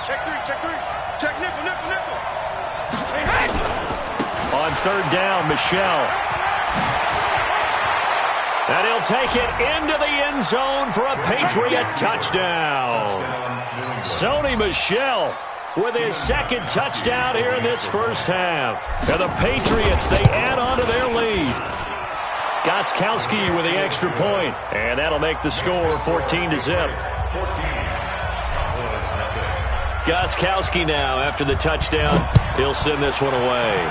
Check three. Check nickel. On third down, Michel. And he'll take it into the end zone for a Patriot touchdown. Sony Michel with his second touchdown here in this first half. And the Patriots, they add on to their lead. Gostkowski with the extra point. And that'll make the score 14-0. Gostkowski now, after the touchdown, he'll send this one away.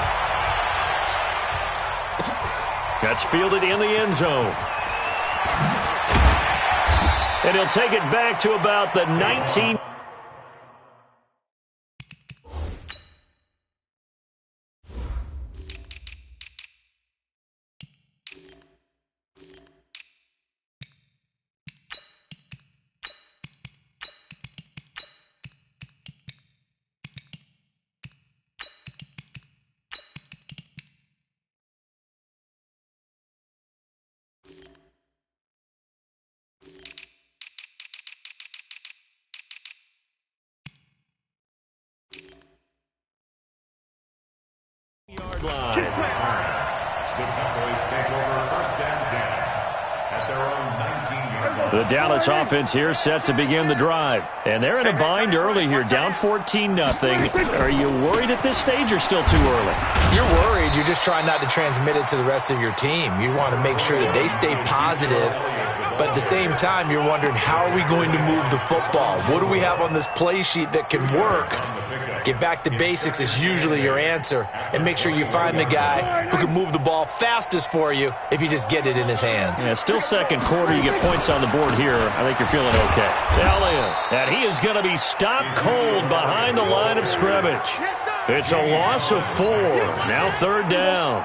That's fielded in the end zone. And he'll take it back to about the 19. Yard line. The Cowboys take over first and 10 at their own 19-yard line. The Dallas offense here set to begin the drive. And they're in a bind early here, down 14-0. Are you worried at this stage or still too early? You're worried. You're just trying not to transmit it to the rest of your team. You want to make sure that they stay positive. But at the same time, you're wondering, how are we going to move the football? What do we have on this play sheet that can work? Get back to basics is usually your answer. And make sure you find the guy who can move the ball fastest for you if you just get it in his hands. Yeah, still second quarter. You get points on the board here. I think you're feeling okay. Elliott. And he is going to be stopped cold behind the line of scrimmage. It's a loss of 4. Now third down.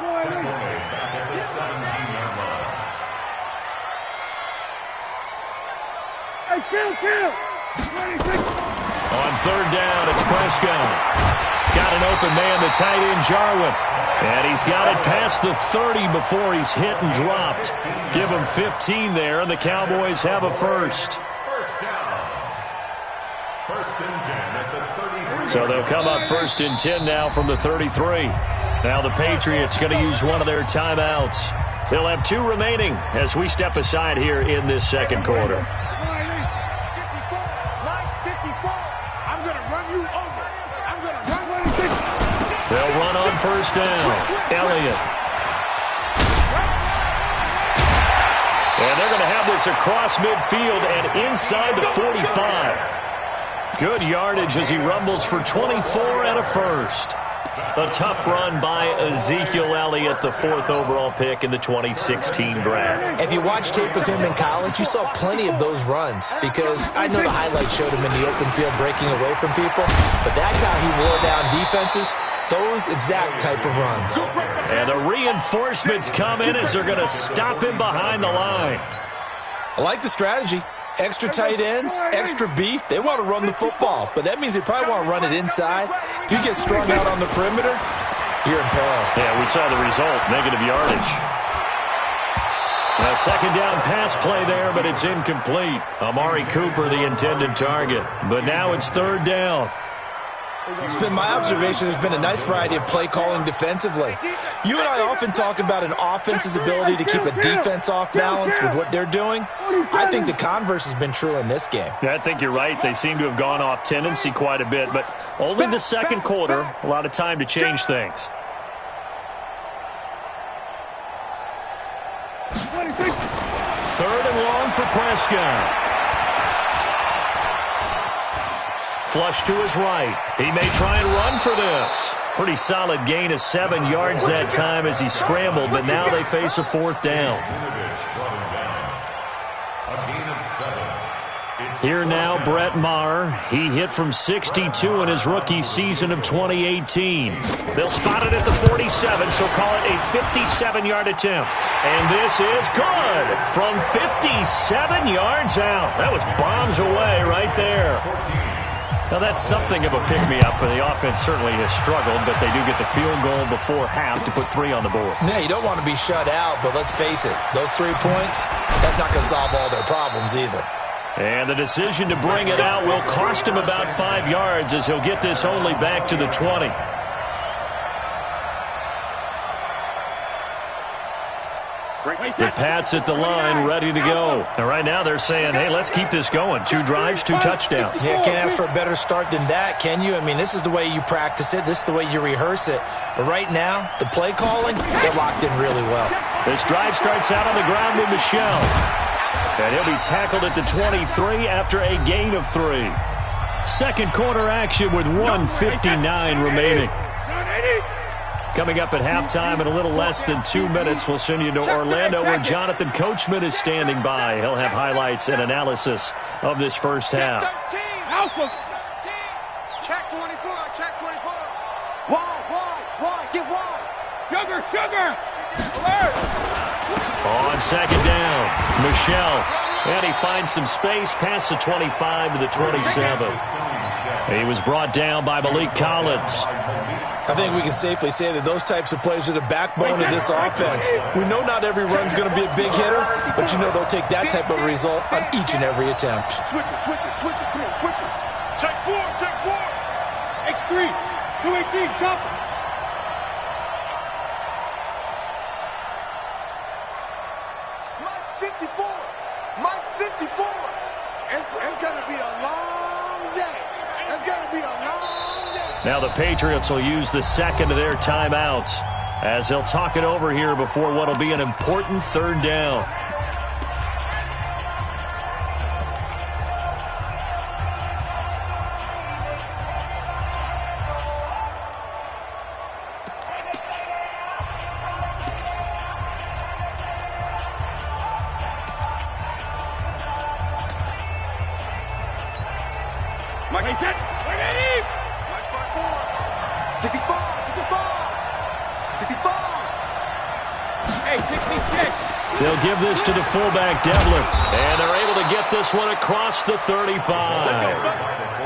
On third down, it's Prescott. Got an open man, the tight end, Jarwin. And he's got it past the 30 before he's hit and dropped. Give him 15 there, and the Cowboys have a first. First down. First and 10 at the 33. So they'll come up first and 10 now from the 33. Now the Patriots going to use one of their timeouts. They'll have 2 remaining as we step aside here in this second quarter. They'll run on first down. Elliott. And they're going to have this across midfield and inside the 45. Good yardage as he rumbles for 24 and a first. A tough run by Ezekiel Elliott, the 4th overall pick in the 2016 draft. If you watch tape of him in college, you saw plenty of those runs, because I know the highlights showed him in the open field breaking away from people, but that's how he wore down defenses, those exact type of runs. And the reinforcements come in as they're going to stop him behind the line. I like the strategy. Extra tight ends, extra beef. They want to run the football, but that means they probably want to run it inside. If you get strung out on the perimeter, you're in peril. Yeah, we saw the result, negative yardage. A second down pass play there, but it's incomplete. Amari Cooper, the intended target. But now it's third down. It's been my observation there's been a nice variety of play calling defensively. You and I often talk about an offense's ability to keep a defense off balance with what they're doing. I think the converse has been true in this game. I think you're right. They seem to have gone off tendency quite a bit, but only the second quarter, a lot of time to change things. Third and long for Prescott. Flush to his right. He may try and run for this. Pretty solid gain of 7 yards that time as he scrambled, but now they face a 4th down. Here now, Brett Maher. He hit from 62 in his rookie season of 2018. They'll spot it at the 47, so call it a 57-yard attempt. And this is good from 57 yards out. That was bombs away right there. Now, that's something of a pick-me-up, but the offense certainly has struggled, but they do get the field goal before half to put 3 on the board. Yeah, you don't want to be shut out, but let's face it, those 3 points, that's not going to solve all their problems either. And the decision to bring it out will cost him about 5 yards as he'll get this only back to the 20. The Pats at the line, ready to go. And right now they're saying, hey, let's keep this going. 2 drives, 2 touchdowns. Yeah, can't ask for a better start than that, can you? I mean, this is the way you practice it. This is the way you rehearse it. But right now, the play calling, they're locked in really well. This drive starts out on the ground with Michel. And he'll be tackled at the 23 after a gain of 3. Second quarter action with 1:59 remaining. Coming up at halftime in a little less than 2 minutes, we'll send you to Orlando where Jonathan Coachman is standing by. He'll have highlights and analysis of this first half. Check 24, check 24. Wide, get wide. Sugar. Alert. On second down, Michel. And he finds some space past the 25 to the 27. He was brought down by Malik Collins. I think we can safely say that those types of plays are the backbone of this offense. We know not every run's going to be a big hitter, but you know they'll take that type of result on each and every attempt. Switch it. Come on, switch it. Check 4. X3, 218, jump. Mike 54. It's going to be a long day. Now the Patriots will use the second of their timeouts as they'll talk it over here before what will be an important third down. They'll give this to the fullback, Devlin. And they're able to get this one across the 35.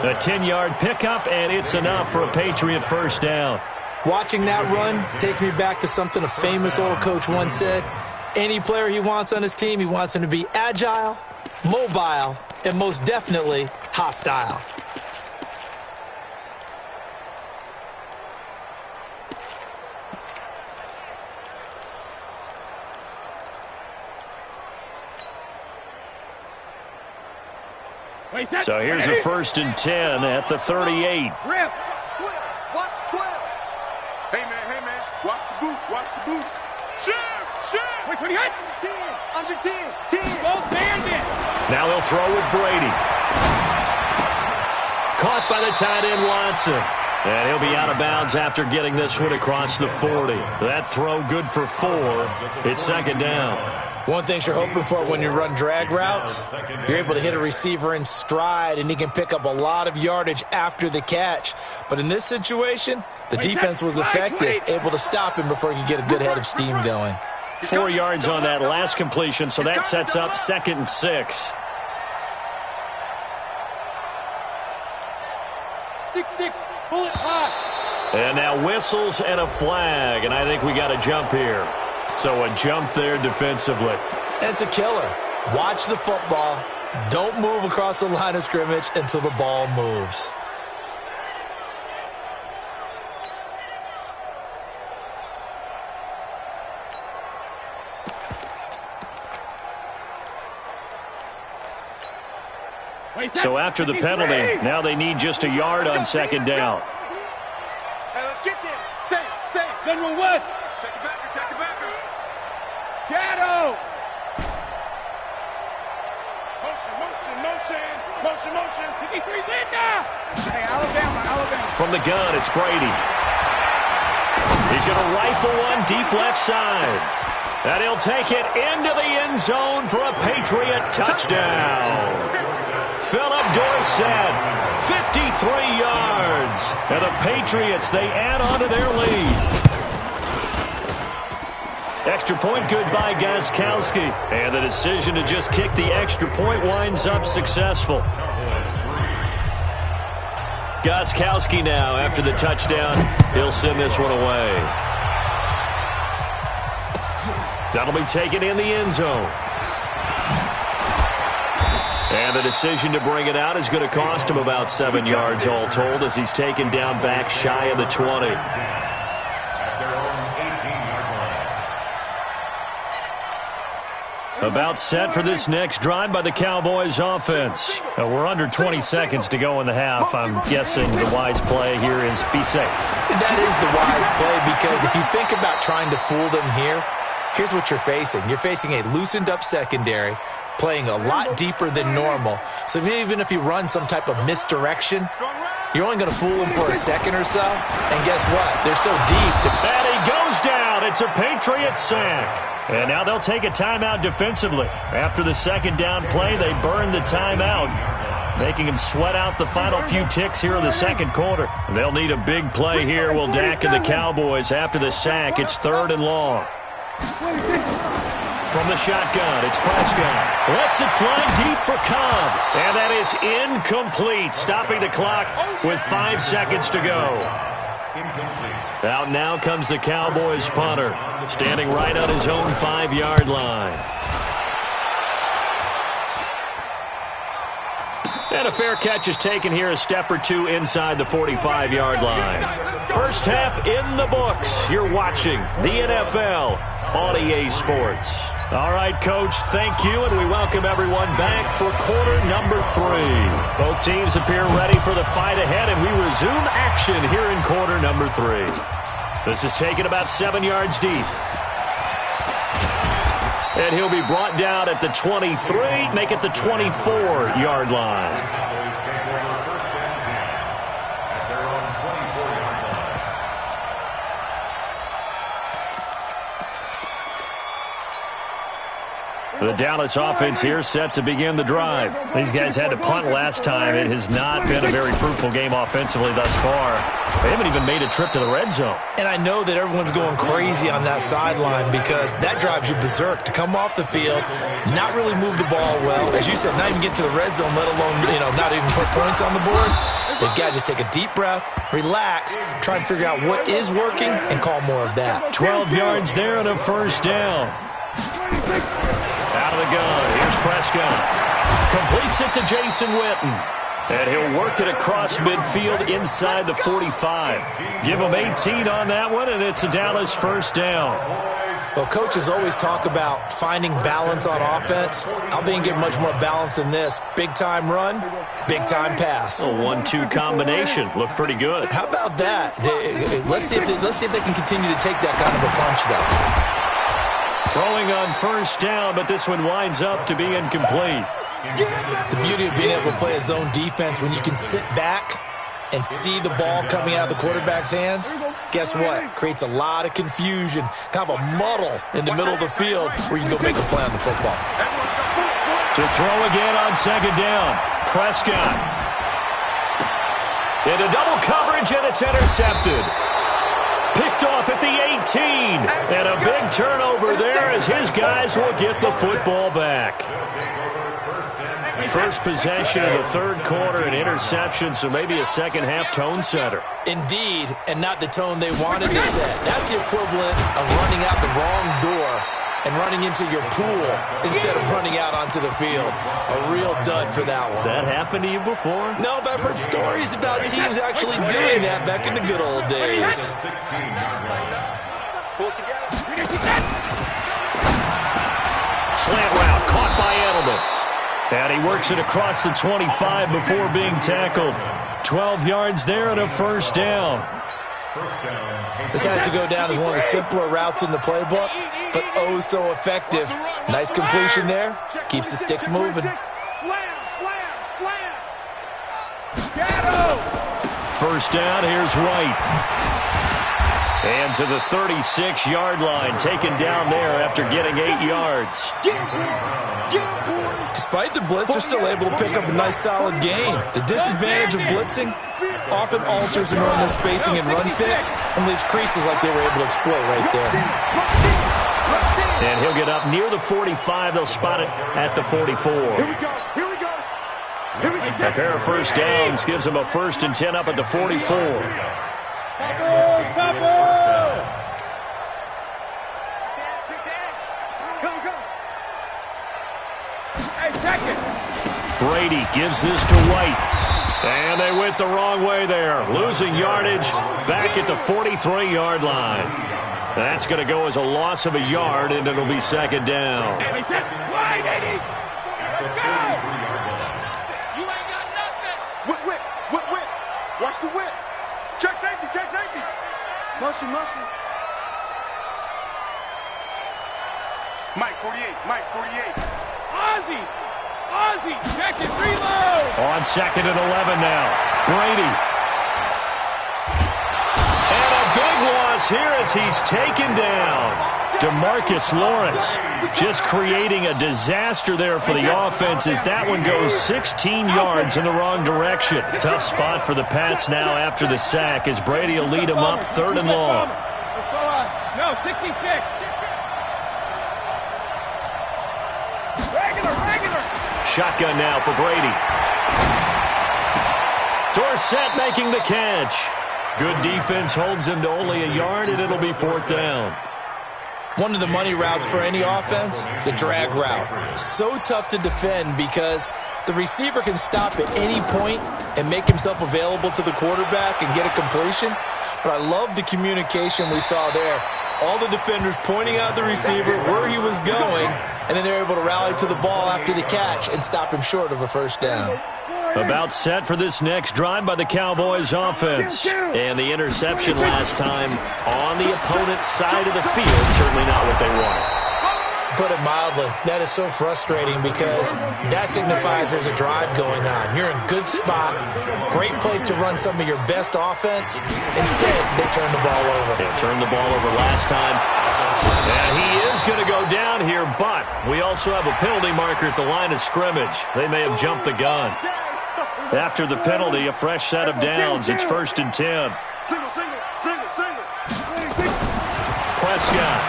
A 10-yard pickup, and it's enough for a Patriot first down. Watching that run takes me back to something a famous old coach once said. Any player he wants on his team, he wants him to be agile, mobile, and most definitely hostile. So here's a 1st and 10 at the 38. Rip. Watch 12. Hey, man. Watch the boot. Shift. Wait, 28. 10. Under 10. 10. Go bandit. Now they'll throw with Brady. Caught by the tight end, Watson. And he'll be out of bounds after getting this one across the 40. That throw good for 4. It's second down. One thing you're hoping for when you run drag routes, you're able to hit a receiver in stride, and he can pick up a lot of yardage after the catch. But in this situation, the defense was effective, able to stop him before he could get a good head of steam going. 4 yards on that last completion, so that sets up 2nd and 6. 6-6, bullet hot. And now whistles and a flag, and I think we got a jump here. So a jump there defensively. It's a killer. Watch the football. Don't move across the line of scrimmage until the ball moves. So after the penalty, now they need just a yard on second down. Hey, let's get there. Say. General West. Check the backer. Shadow. Motion. 53 Linda. Hey, Alabama. From the gun, it's Brady. He's going to rifle one deep left side. And he'll take it into the end zone for a Patriot touchdown. Philip Dorsett, 53 yards. And the Patriots, they add on to their lead. Extra point good by Gostkowski. And the decision to just kick the extra point winds up successful. Gostkowski now, after the touchdown, he'll send this one away. That'll be taken in the end zone. And the decision to bring it out is going to cost him about 7 yards all told as he's taken down back shy of the 20. About set for this next drive by the Cowboys offense. We're under 20 seconds to go in the half. I'm guessing the wise play here is be safe. That is the wise play because if you think about trying to fool them here, here's what you're facing. You're facing a loosened up secondary, playing a lot deeper than normal. So even if you run some type of misdirection, you're only going to fool them for a second or so. And guess what? They're so deep. And he goes down. It's a Patriots sack. And now they'll take a timeout defensively. After the second down play, they burn the timeout, making him sweat out the final few ticks here in the second quarter. They'll need a big play here, will Dak and the Cowboys. After the sack, it's 3rd and long. From the shotgun, it's Prescott. Lets it fly deep for Cobb. And that is incomplete, stopping the clock with 5 seconds to go. Out now comes the Cowboys punter, standing right on his own 5-yard line. And a fair catch is taken here, a step or two inside the 45-yard line. First half in the books. You're watching the NFL on EA Sports. All right, Coach, thank you, and we welcome everyone back for quarter number 3. Both teams appear ready for the fight ahead, and we resume action here in quarter number 3. This is taken about 7 yards deep. And he'll be brought down at the 23, make it the 24-yard line. The Dallas offense here set to begin the drive. These guys had to punt last time. It has not been a very fruitful game offensively thus far. They haven't even made a trip to the red zone. And I know that everyone's going crazy on that sideline because that drives you berserk to come off the field, not really move the ball well. As you said, not even get to the red zone, let alone, not even put points on the board. They've got to just take a deep breath, relax, try and figure out what is working, and call more of that. 12 yards there and a first down. Out of the gun, here's Prescott. Completes it to Jason Witten. And he'll work it across midfield inside the 45. Give him 18 on that one, and it's a Dallas first down. Well, coaches always talk about finding balance on offense. I don't think you get much more balance than this. Big-time run, big-time pass. A 1-2 combination. Looked pretty good. How about that? Let's see if they can continue to take that kind of a punch, though. Throwing on first down, but this one winds up to be incomplete. The beauty of being able to play a zone defense when you can sit back and see the ball coming out of the quarterback's hands, guess what? Creates a lot of confusion, kind of a muddle in the middle of the field where you can go make a play on the football. To throw again on second down, Prescott. Into double coverage, and it's intercepted. Picked off at the 18. And a big turnover there as his guys will get the football back. First possession of the third quarter, an interception, so maybe a second-half tone setter. Indeed, and not the tone they wanted to set. That's the equivalent of running out the wrong door and running into your pool instead of running out onto the field. A real dud for that one. Has that happened to you before? No, but I've heard stories about teams actually doing that back in the good old days. Slant route caught by Edelman. And he works it across the 25 before being tackled. 12 yards there and a first down. This has to go down as one of the simpler routes in the playbook, but oh so effective. Nice completion there. Keeps the sticks moving. First down, here's White. And to the 36-yard line, taken down there after getting 8 yards. Despite the blitz, they're still able to pick up a nice solid gain. The disadvantage of blitzing often alters the normal spacing and run fits and leaves creases like they were able to exploit right there. And he'll get up near the 45. They'll spot it at the 44. A pair of first downs gives them a 1st and 10 up at the 44. Brady gives this to White. And they went the wrong way there. Losing yardage back at the 43-yard line. That's going to go as a loss of a yard, and it'll be second down. Whip. Watch the whip. Check safety. Motion. Mike 48. Ozzy, check his reload. On second and 11 now. Brady. And a big loss here as he's taken down. DeMarcus Lawrence just creating a disaster there for the offense as that one goes 16 yards in the wrong direction. Tough spot for the Pats now after the sack as Brady will lead them up 3rd and long. No, 66. Regular. Shotgun now for Brady. Dorsett making the catch. Good defense holds him to only a yard, and it'll be 4th down. One of the money routes for any offense, the drag route. So tough to defend because the receiver can stop at any point and make himself available to the quarterback and get a completion. But I love the communication we saw there. All the defenders pointing out the receiver, where he was going, and then they're able to rally to the ball after the catch and stop him short of a first down. About set for this next drive by the Cowboys offense. And the interception last time on the opponent's side of the field. Certainly not what they wanted. Put it mildly, that is so frustrating because that signifies there's a drive going on. You're in a good spot, great place to run some of your best offense. Instead, they turn the ball over. They turned the ball over last time. And he is going to go down here, but we also have a penalty marker at the line of scrimmage. They may have jumped the gun. After the penalty, a fresh set of downs. It's 1st and 10. Single. Prescott.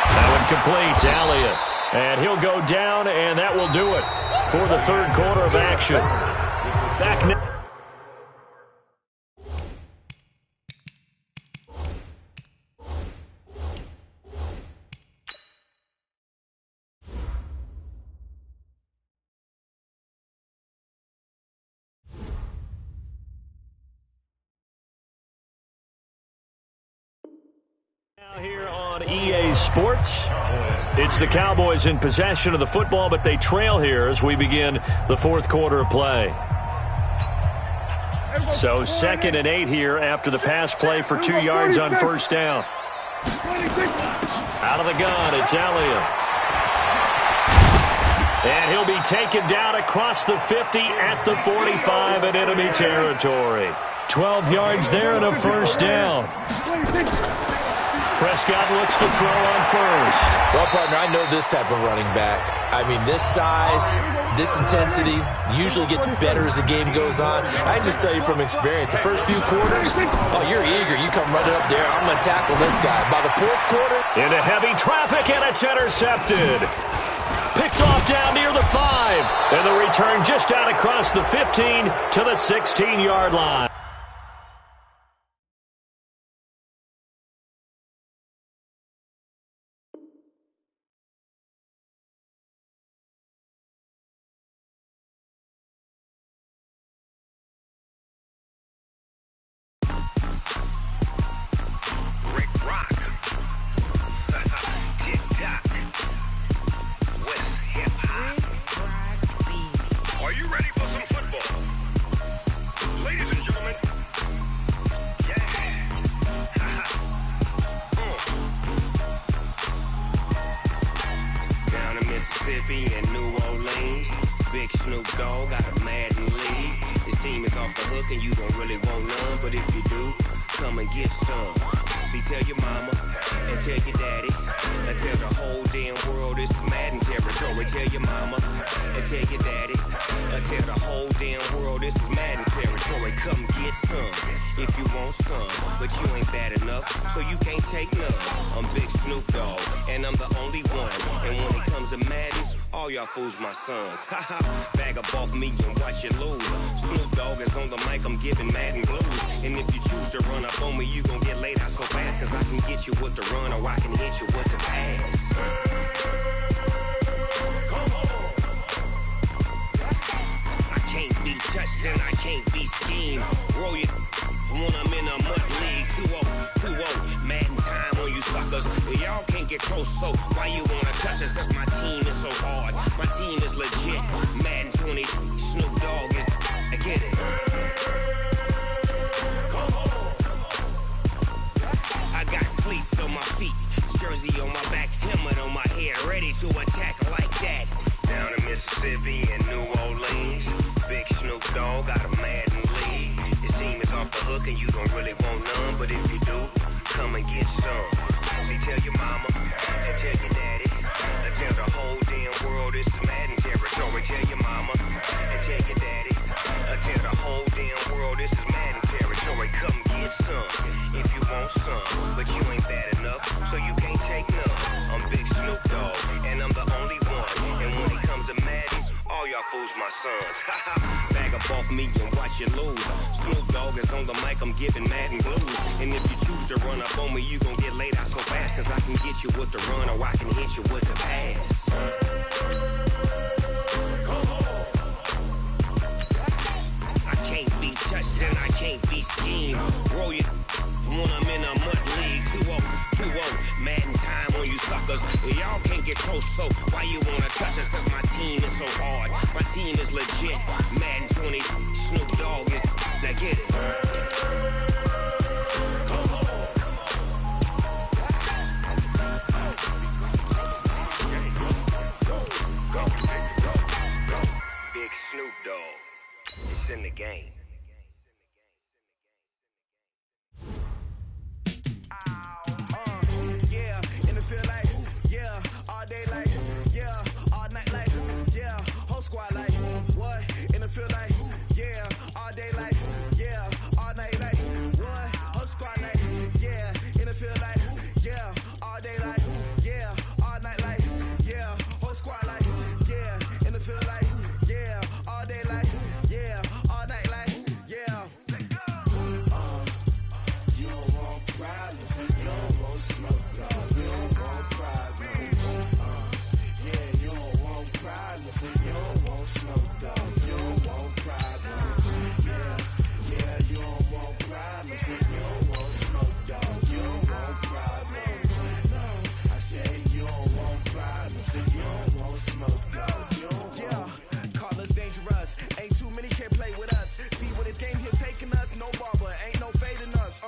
That one complete to Elliott. And he'll go down, and that will do it for the 3rd quarter of action. Back now. Here on EA Sports, it's the Cowboys in possession of the football, but they trail here as we begin the 4th quarter of play. So 2nd and 8 here after the pass play for 2 yards on 1st down. Out of the gun, it's Elliott. And he'll be taken down across the 50 at the 45 in enemy territory. 12 yards there and a 1st down. Prescott looks to throw on 1st. Well, partner, I know this type of running back. I mean, this size, this intensity usually gets better as the game goes on. I can just tell you from experience, the first few quarters, oh, you're eager. You come running up there, I'm going to tackle this guy. By the 4th quarter, into heavy traffic, and it's intercepted. Picked off down near the 5. And the return just out across the 15 to the 16-yard line. My sons, bag up off me and watch you lose. Snoop Dogg is on the mic, I'm giving Madden blues. And if you choose to run up on me, you gon' get laid out so fast. Cause I can get you with the run or I can hit you with the pass. touched and I can't be schemed. Roll it when I'm in a mud league. 2-0, Madden time on you suckers. Y'all can't get close, so why you wanna touch us? Cause my team is so hard, my team is legit. Madden 20, Snoop Dogg is, I get it. I got cleats on my feet, jersey on my back, helmet on my head, ready to attack like that. Down in Mississippi and New Orleans, Big Snoop Dogg got a Madden league. Your team is off the hook and you don't really want none, but if you do, come and get some. See, tell your mama and tell your daddy, and tell the whole damn world it's Madden territory. Tell your mama and tell your daddy, and tell the whole damn world this is Madden territory. Come get some if you want some, but you ain't bad enough, so you can't take none. I'm Big Snoop Dogg, and I'm the only one. And when it comes to Madden, all y'all fools my sons. Bag up off me and watch you lose. Snoop Dogg is on the mic, I'm giving Madden blues. And if you choose to run up on me, you gon' get laid out so fast. Cause I can get you with the run or I can hit you with the pass. I can't be touched and I can't be schemed. Roll it when I'm in a mud league. 2-0, Madden time on you suckers. Y'all can't get close, so why you wanna touch us? Cause my team is so hard, my team is legit. Madden 20, Snoop Dogg is, now get it. Big Snoop Dogg, it's in the game. Squad like, what? In the field like, yeah, all day like, yeah, all night like, what? Whole squad like, yeah, in the field like, yeah, all day like, yeah, all night like, yeah, whole squad like, yeah, in the field like, yeah, all day like, yeah, all night like, yeah. You don't want problems, you don't want smoke, you don't want problems, yeah, you don't want problems, you don't want smoke, dog, you don't want problems, yeah, you don't want problems, you don't want smoke, dog, you don't want problems, no, I said you don't want problems, you don't want smoke, dog, you don't want. Yeah, call us dangerous, ain't too many can play with us, see what this game here taking us, no barber, ain't no fading us,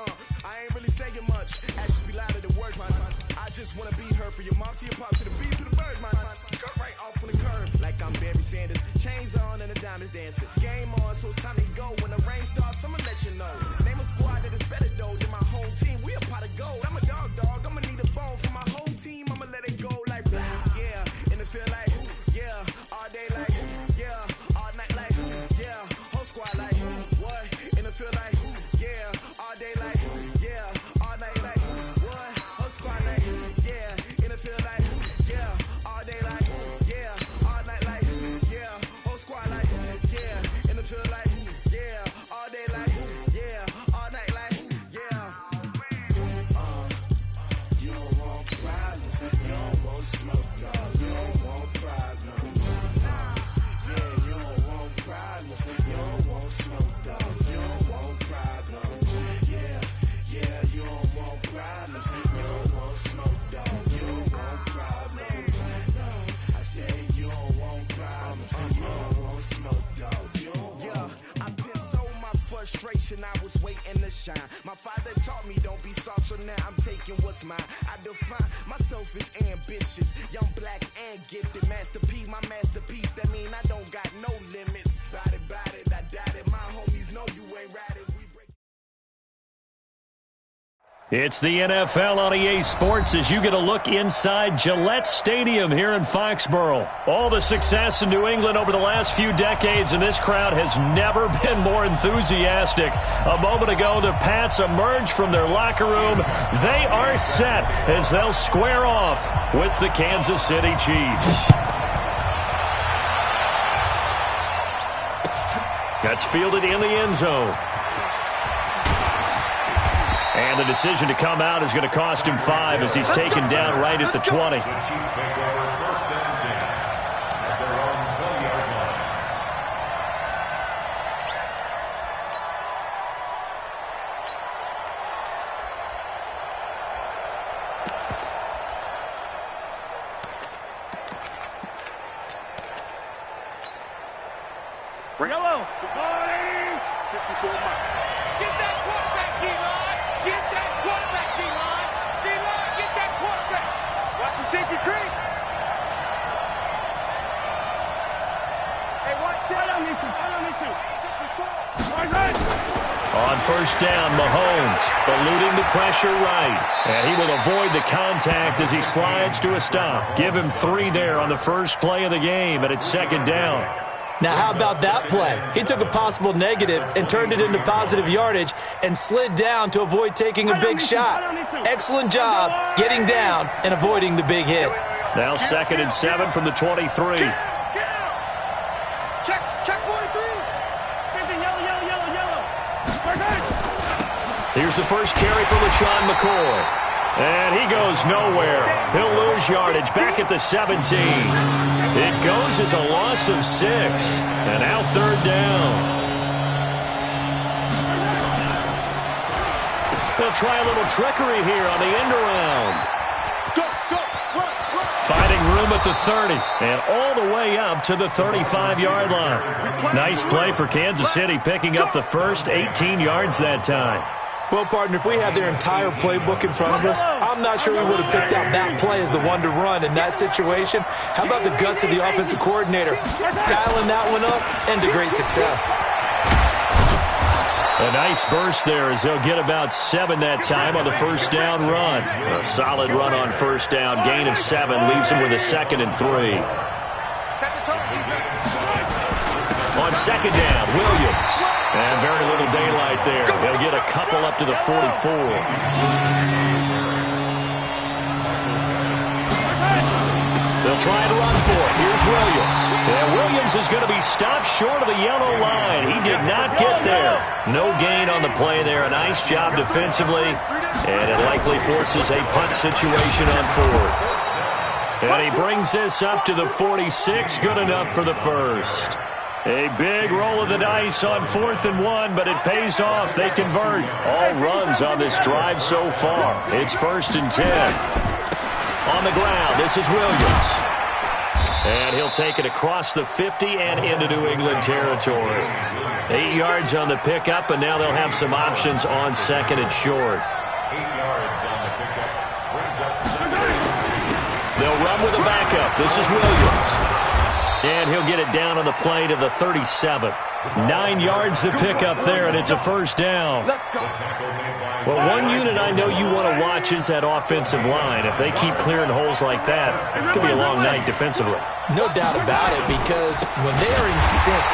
I ain't really saying much, actions be louder than words, man, I just wanna be heard for your mom to your pop to the beat to the birds, man, cut right off on the curb, like I'm Barry Sanders, chains on and the diamonds dancing, game on, so it's time to go, when the rain starts, I'ma let you know, name a squad that is better though than my home team, we a pot of gold, I'm a dog, I'ma need a bone for my whole team, I'ma let it go like, yeah, in the field like, yeah, all day like, yeah, all night like, yeah, whole squad like, what, in the field like, yeah, all day like, yeah, all night like, what, whole squad like, yeah, in the field like, yeah, all day like, yeah, all night like, yeah, whole squad like, yeah, in the field like, yeah, all day like, yeah, all night like, yeah. You don't want problems, you don't want smoke, no, you don't want problems. Yeah, you don't want problems, you don't want smoke, dog, you don't want problems. Yeah, you don't want problems, you don't want smoke, dog, you don't want problems. No, I said you don't want problems, you don't want smoke, dog, you don't want. Yeah, I pissed so my frustration, I was waiting to shine. My father taught me don't be soft, so now I'm taking what's mine. I define myself as ambitious, young, black, and gifted. Master P, my masterpiece, that mean I don't got no limits. Bout it, I doubt it. My homies know you ain't ratted. We break. It's the NFL on EA Sports as you get a look inside Gillette Stadium here in Foxborough. All the success in New England over the last few decades, and this crowd has never been more enthusiastic. A moment ago, the Pats emerged from their locker room. They are set as they'll square off with the Kansas City Chiefs. That's fielded in the end zone. And the decision to come out is going to cost him 5 as he's taken down right at the 20. The Chiefs take over first and 10 at their own 20-yard line. Yellow. 54 miles. Get that quarterback, D-line. Get that quarterback, D-line. D-line, get that quarterback. Watch the safety creep. Hey, watch that. I don't miss him. On first down, Mahomes eluding the pressure right. And he will avoid the contact as he slides to a stop. Give him 3 there on the first play of the game, and it's second down. Now, how about that play? He took a possible negative and turned it into positive yardage and slid down to avoid taking a big shot. Excellent job getting down and avoiding the big hit. Now second and 7 from the 23. Check 43. Here's the first carry for LaShawn McCoy. And he goes nowhere. He'll lose yardage back at the 17. It goes as a loss of 6. And now third down. They'll try a little trickery here on the end around. Finding room at the 30. And all the way up to the 35-yard line. Nice play for Kansas City, picking up the first 18 yards that time. Well, partner, if we had their entire playbook in front of us, I'm not sure we would have picked out that play as the one to run in that situation. How about the guts of the offensive coordinator dialing that one up into great success? A nice burst there as they'll get about 7 that time on the first down run. A solid run on first down. Gain of 7 leaves them with a 2nd and 3. On second down, Williams. And very little daylight there. They'll get a couple up to the 44. They'll try to run for it. Here's Williams. And Williams is going to be stopped short of the yellow line. He did not get there. No gain on the play there. A nice job defensively. And it likely forces a punt situation on 4th. And he brings this up to the 46. Good enough for the first. A big roll of the dice on 4th and 1, but it pays off. They convert. All runs on this drive so far. It's 1st and 10. On the ground, this is Williams. And he'll take it across the 50 and into New England territory. 8 yards on the pickup, and now they'll have some options on 2nd and short. 8 yards on the pickup. Brings up 7. They'll run with a backup. This is Williams. And he'll get it down on the play to the 37. 9 yards to pick up there, and it's a first down. Well, one unit I know you want to watch is that offensive line. If they keep clearing holes like that, it could be a long night defensively. No doubt about it, because when they are in sync,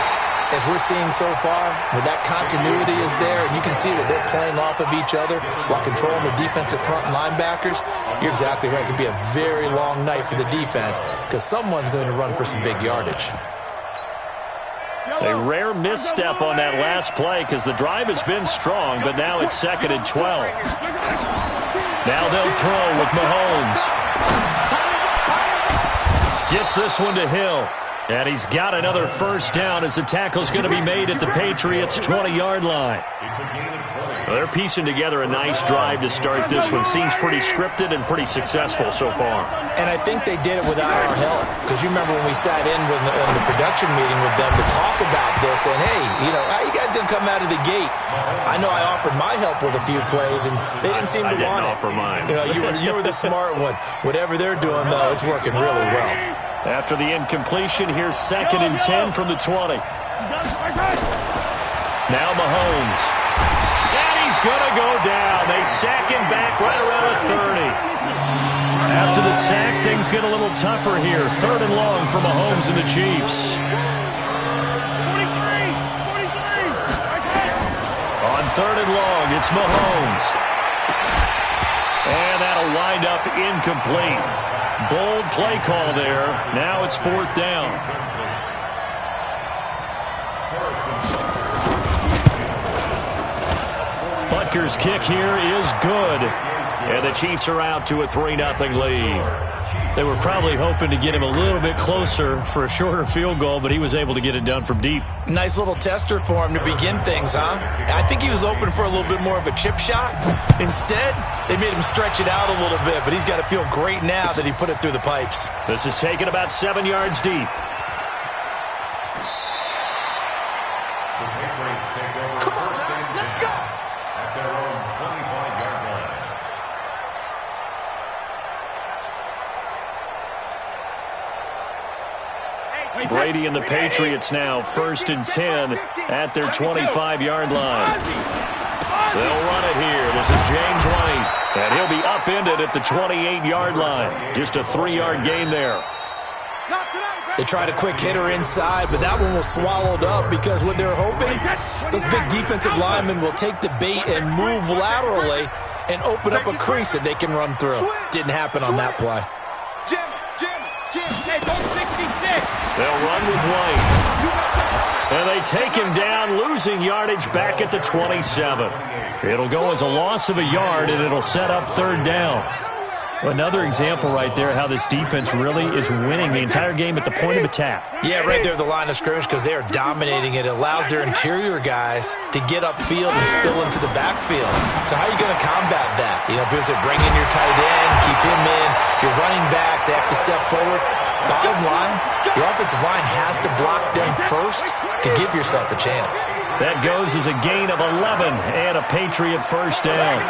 as we're seeing so far, where that continuity is there, and you can see that they're playing off of each other while controlling the defensive front linebackers, you're exactly right. It could be a very long night for the defense because someone's going to run for some big yardage. A rare misstep on that last play because the drive has been strong, but now it's 2nd and 12. Now they'll throw with Mahomes. Gets this one to Hill. And he's got another first down as the tackle's going to be made at the Patriots' 20-yard line. Well, they're piecing together a nice drive to start this one. Seems pretty scripted and pretty successful so far. And I think they did it without our help. Because you remember when we sat in the production meeting with them to talk about this, and hey, how you guys going to come out of the gate? I know I offered my help with a few plays, and they didn't seem to want it. I didn't offer mine. You were the smart one. Whatever they're doing, though, it's working really well. After the incompletion, here's 2nd and 10 from the 20. Now Mahomes. And he's going to go down. They sack him back right around the 30. After the sack, things get a little tougher here. 3rd and long for Mahomes and the Chiefs. On 3rd and long, it's Mahomes. And that'll wind up incomplete. Bold play call there. Now it's 4th down. Butker's kick here is good. And the Chiefs are out to a 3-0 lead. They were probably hoping to get him a little bit closer for a shorter field goal, but he was able to get it done from deep. Nice little tester for him to begin things, huh? I think he was open for a little bit more of a chip shot. Instead, they made him stretch it out a little bit, but he's got to feel great now that he put it through the pipes. This is taken about 7 yards deep. Brady and the Patriots now, 1st and 10 at their 25-yard line. They'll run it here. This is James White, and he'll be upended at the 28-yard line. Just a 3-yard gain there. They tried a quick hitter inside, but that one was swallowed up because what they're hoping, those big defensive linemen will take the bait and move laterally and open up a crease that they can run through. Didn't happen on that play. They'll run with White. And they take him down, losing yardage back at the 27. It'll go as a loss of a yard, and it'll set up 3rd down. Another example right there how this defense really is winning the entire game at the point of attack. Yeah, right there at the line of scrimmage because they are dominating it. It allows their interior guys to get upfield and spill into the backfield. So how are you going to combat that? You know, if you bring in your tight end, keep him in, your running backs, they have to step forward. Bottom line, your offensive line has to block them first to give yourself a chance. That goes as a gain of 11 and a Patriot 1st down.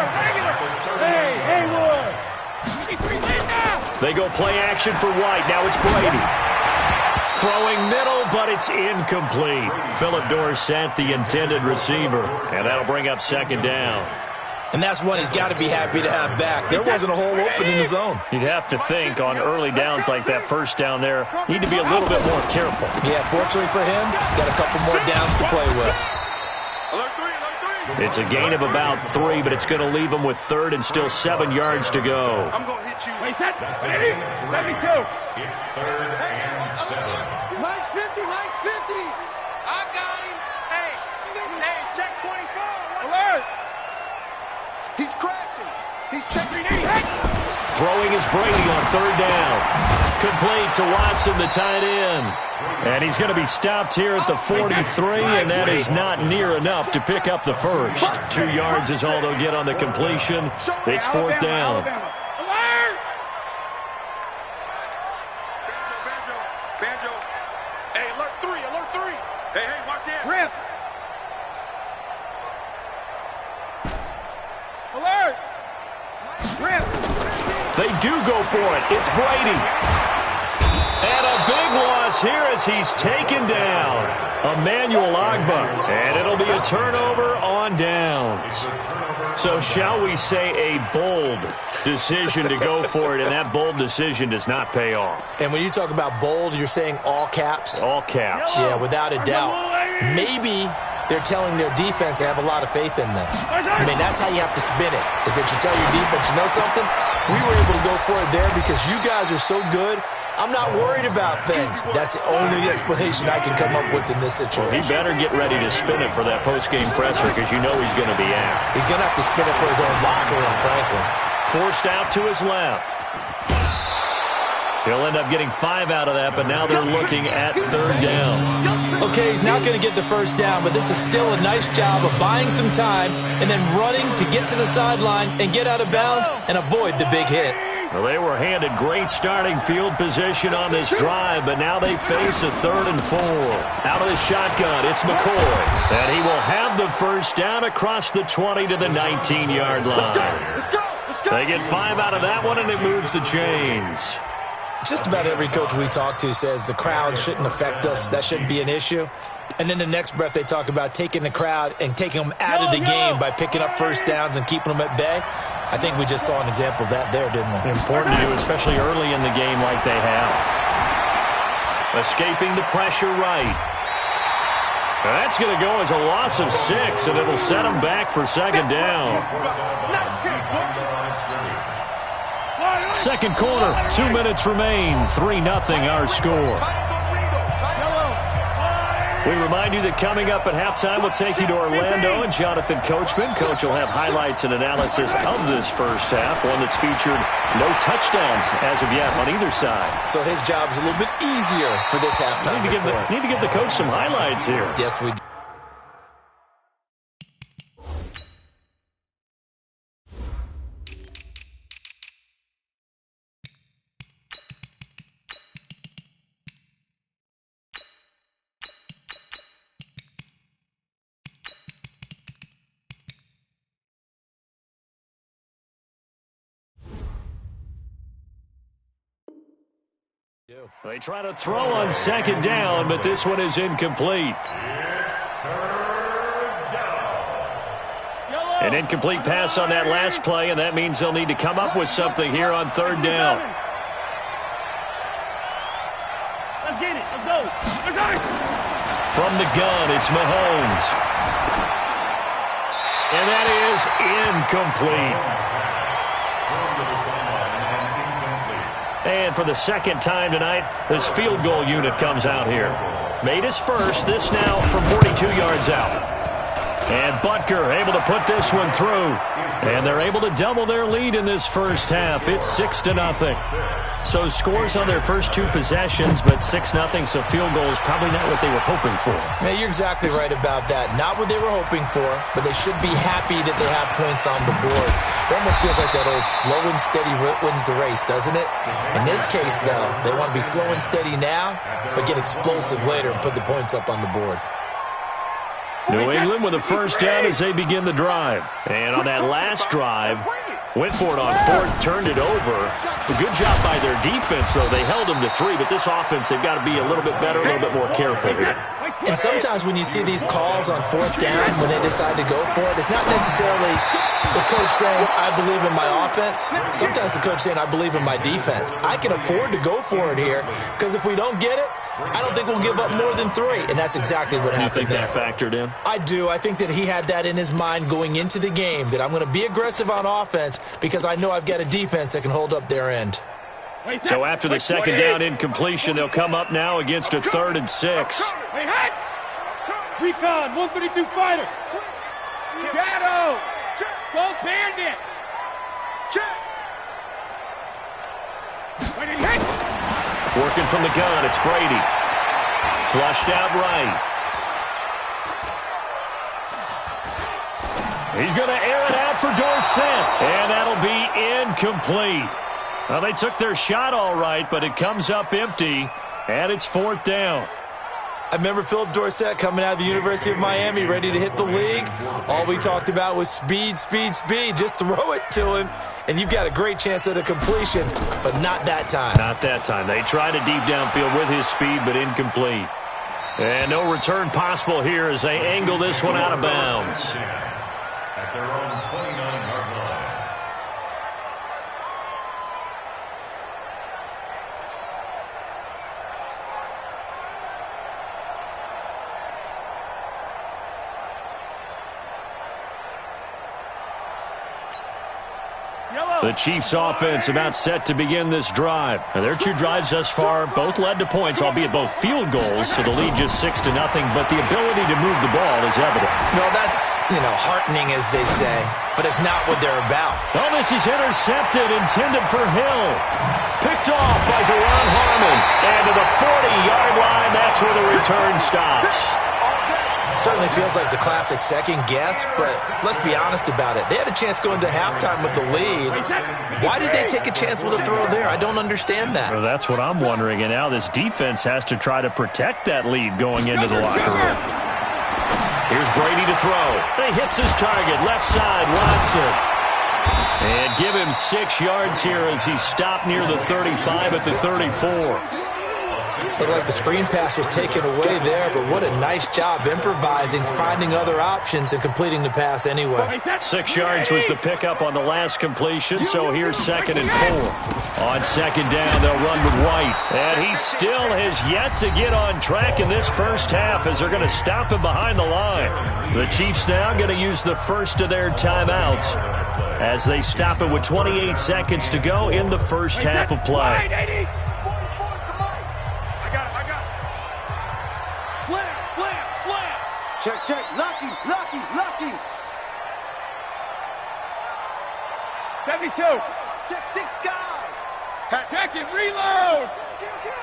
They go play action for White. Now it's Brady. Throwing middle, but it's incomplete. Philip Dorsett, the intended receiver. And that'll bring up 2nd down. And that's one he's got to be happy to have back. There wasn't a hole open in the zone. You'd have to think on early downs like that 1st down there, need to be a little bit more careful. Yeah, fortunately for him, got a couple more downs to play with. It's a gain of about 3, but it's going to leave him with 3rd and still 7 yards to go. I'm going to hit you. Wait, let me go. It's 3rd and 7. Mike's 50, Mike's 50. I got him. Hey, check 24. Alert. He's crashing. He's checking. Throwing is Brady on 3rd down. Complete to Watson, the tight end. And he's going to be stopped here at the 43, and that is not near enough to pick up the 1st. 2 yards is all they'll get on the completion. It's 4th down. Banjo. Hey, alert 3. Hey, watch that. Rip. Alert. Rip. They do go for it. It's Brady. And a big loss here as he's taken down. Emmanuel Ogbah. And it'll be a turnover on downs. So shall we say a bold decision to go for it, and that bold decision does not pay off. And when you talk about bold, you're saying all caps? All caps. Yeah, without a doubt. Maybe they're telling their defense they have a lot of faith in them. I mean, that's how you have to spin it, is that you tell your defense, you know something? We were able to go for it there because you guys are so good. I'm not worried about things. That's the only explanation I can come up with in this situation. Well, he better get ready to spin it for that post-game presser because you know he's going to be out. He's going to have to spin it for his own locker room, frankly. Forced out to his left. He'll end up getting 5 out of that, but now they're looking at 3rd down. Okay, he's not going to get the 1st down, but this is still a nice job of buying some time and then running to get to the sideline and get out of bounds and avoid the big hit. Well, they were handed great starting field position on this drive, but now they face a 3rd and 4. Out of the shotgun, it's McCoy. And he will have the 1st down across the 20 to the 19-yard line. They get 5 out of that one, and it moves the chains. Just about every coach we talk to says the crowd shouldn't affect us. That shouldn't be an issue. And then the next breath they talk about taking the crowd and taking them out of the game by picking up 1st downs and keeping them at bay. I think we just saw an example of that there, didn't we? Important to do, especially early in the game like they have. Escaping the pressure right. That's going to go as a loss of 6, and it'll set them back for 2nd down. 2nd quarter, 2 minutes remain, 3-0 our score. We remind you that coming up at halftime, we'll take you to Orlando and Jonathan Coachman. Coach will have highlights and analysis of this first half, one that's featured no touchdowns as of yet on either side. So his job's a little bit easier for this halftime. Need to give the coach some highlights here. Yes, we do. do. They try to throw on second down, but this one is incomplete. An incomplete pass on that last play, and that means they'll need to come up with something here on third down. Let's get it. Let's go. Let's go. From the gun, it's Mahomes. And that is incomplete. And for the second time tonight, this field goal unit comes out here. Made his first, this now from 42 yards out. And Butker able to put this one through. And they're able to double their lead in this first half. It's 6-0. So scores on their first two possessions, but 6-0, so field goal is probably not what they were hoping for. Yeah, you're exactly right about that. Not what they were hoping for, but they should be happy that they have points on the board. It almost feels like that old slow and steady wins the race, doesn't it? In this case, though, they want to be slow and steady now, but get explosive later and put the points up on the board. New England with a first down as they begin the drive. And on that last drive, went for it on fourth, turned it over. A good job by their defense, though. They held them to 3, but this offense, they've got to be a little bit better, a little bit more careful here. And sometimes when you see these calls on fourth down, when they decide to go for it, it's not necessarily the coach saying, I believe in my offense. Sometimes the coach saying, I believe in my defense. I can afford to go for it here, because if we don't get it, I don't think we'll give up more than 3, and that's exactly what happened. You think that factored in? I do. I think that he had that in his mind going into the game, that I'm going to be aggressive on offense because I know I've got a defense that can hold up their end. So after the second down incompletion, they'll come up now against a 3rd and 6. Recon, 132 fighter. Shadow. Full bandit. When he hits. Working from the gun, it's Brady. Flushed out right. He's going to air it out for Dorsett. And that'll be incomplete. Well, they took their shot all right, but it comes up empty, and it's 4th down. I remember Philip Dorsett coming out of the University of Miami, ready to hit the league. All we talked about was speed, speed, speed. Just throw it to him, and you've got a great chance at a completion, but not that time. Not that time. They tried a deep downfield with his speed, but incomplete. And no return possible here as they angle this one out of bounds. At their own 29-yard line. The Chiefs offense about set to begin this drive. Now, their two drives thus far both led to points, albeit both field goals, so the lead just 6-0, but the ability to move the ball is evident. Well, that's, heartening, as they say, but it's not what they're about. Oh, this is intercepted, intended for Hill. Picked off by Deron Harmon. And to the 40-yard line, that's where the return stops. Certainly feels like the classic second guess, but let's be honest about it. They had a chance going to halftime with the lead. Why did they take a chance with a throw there? I don't understand that. Well, that's what I'm wondering, and now this defense has to try to protect that lead going into the locker room. Here's Brady to throw. He hits his target, left side, Watson. And give him 6 yards here as he's stopped near the 35 at the 34. Looked like the screen pass was taken away there, but what a nice job improvising, finding other options, and completing the pass anyway. 6 yards was the pickup on the last completion, so here's 2nd and 4. On second down, they'll run with White. And he still has yet to get on track in this first half as they're going to stop him behind the line. The Chiefs now going to use the first of their timeouts as they stop it with 28 seconds to go in the first half of play. Check. Lucky. 72. Check 6 guys. Check it, reload. Kill.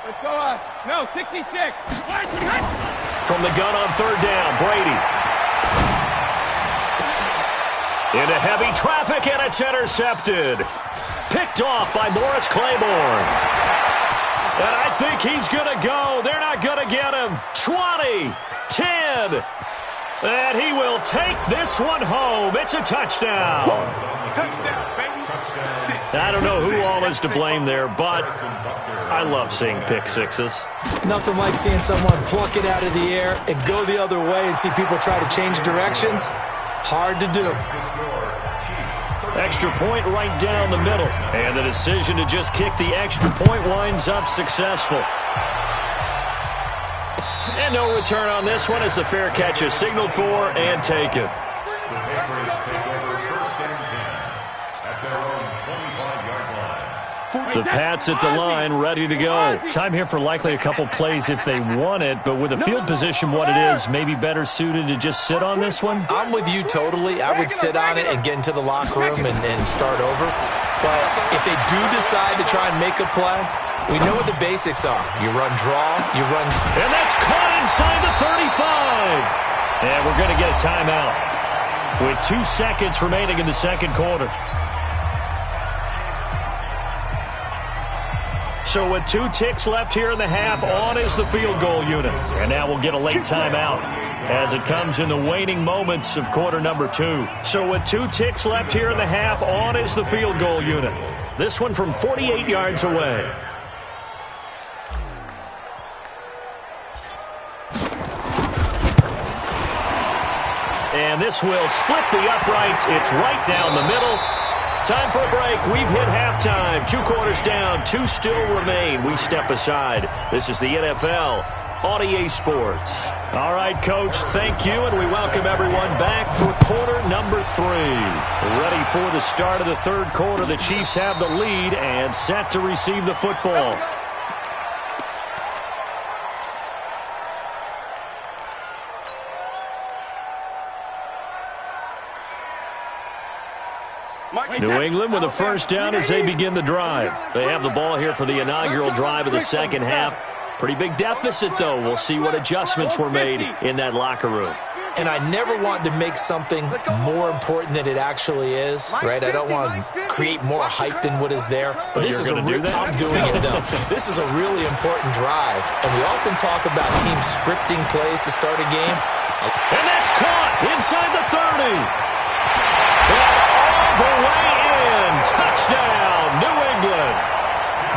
Let's go on. No, 66. From the gun on third down, Brady. Into heavy traffic, and it's intercepted. Picked off by Morris Claiborne. And I think he's going to go. They're not going to get him. 20, 10. And he will take this one home. It's a touchdown. Touchdown, baby. I don't know who all is to blame there, but I love seeing pick sixes. Nothing like seeing someone pluck it out of the air and go the other way and see people try to change directions. Hard to do. Extra point right down the middle. And the decision to just kick the extra point winds up successful. And no return on this one as the fair catch is signaled for and taken. The Patriots take over first and 10 at their own 25-yard line. The Pats at the line, ready to go. Time here for likely a couple plays if they want it, but with the field position what it is, maybe better suited to just sit on this one? I'm with you totally. I would sit on it and get into the locker room and start over. But if they do decide to try and make a play, we know what the basics are. You run draw, you run... And that's caught inside the 35. And we're going to get a timeout with 2 seconds remaining in the second quarter. So with 2 ticks left here in the half, on is the field goal unit. And now we'll get a late timeout as it comes in the waning moments of quarter number 2. So with 2 ticks left here in the half, on is the field goal unit. This one from 48 yards away. And this will split the uprights. It's right down the middle. Time for a break. We've hit halftime. 2 quarters down. 2 still remain. We step aside. This is the NFL on EA Sports. All right, Coach, thank you, and we welcome everyone back for quarter number 3. Ready for the start of the third quarter. The Chiefs have the lead and set to receive the football. New England with a first down as they begin the drive. They have the ball here for the inaugural drive of the second half. Pretty big deficit, though. We'll see what adjustments were made in that locker room. And I never want to make something more important than it actually is, right? I don't want to create more hype than what is there. But this is I'm doing it, though. This is a really important drive. And we often talk about teams scripting plays to start a game. And that's caught inside the 30. And all the way in. Touchdown, New England.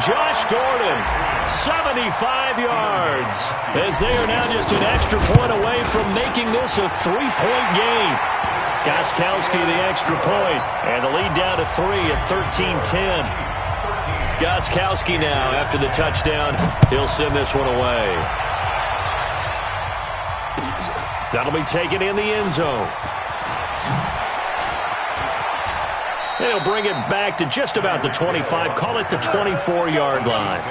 Josh Gordon, 75 yards, as they are now just an extra point away from making this a 3-point game. Gostkowski the extra point, and the lead down to 3 at 13-10. Gostkowski now, after the touchdown, he'll send this one away. That'll be taken in the end zone. They'll bring it back to just about the 25. Call it the 24-yard line.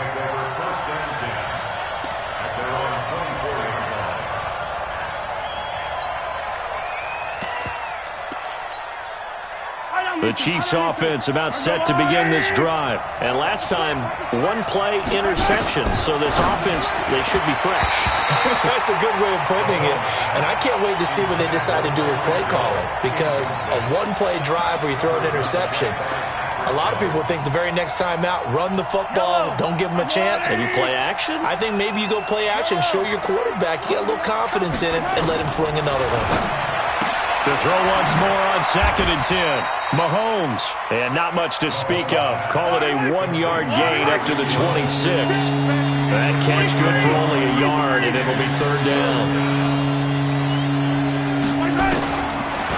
The Chiefs offense about set to begin this drive. And last time, 1-play interception. So this offense, they should be fresh. That's a good way of putting it. And I can't wait to see what they decide to do with play calling. Because a 1-play drive where you throw an interception, a lot of people think the very next time out, run the football, don't give them a chance. Maybe play action? I think maybe you go play action, show your quarterback, you get a little confidence in him, and let him fling another one. To throw once more on 2nd and 10. Mahomes. And not much to speak of. Call it a 1-yard gain up to the 26. That catch good for only a yard, and it'll be 3rd down.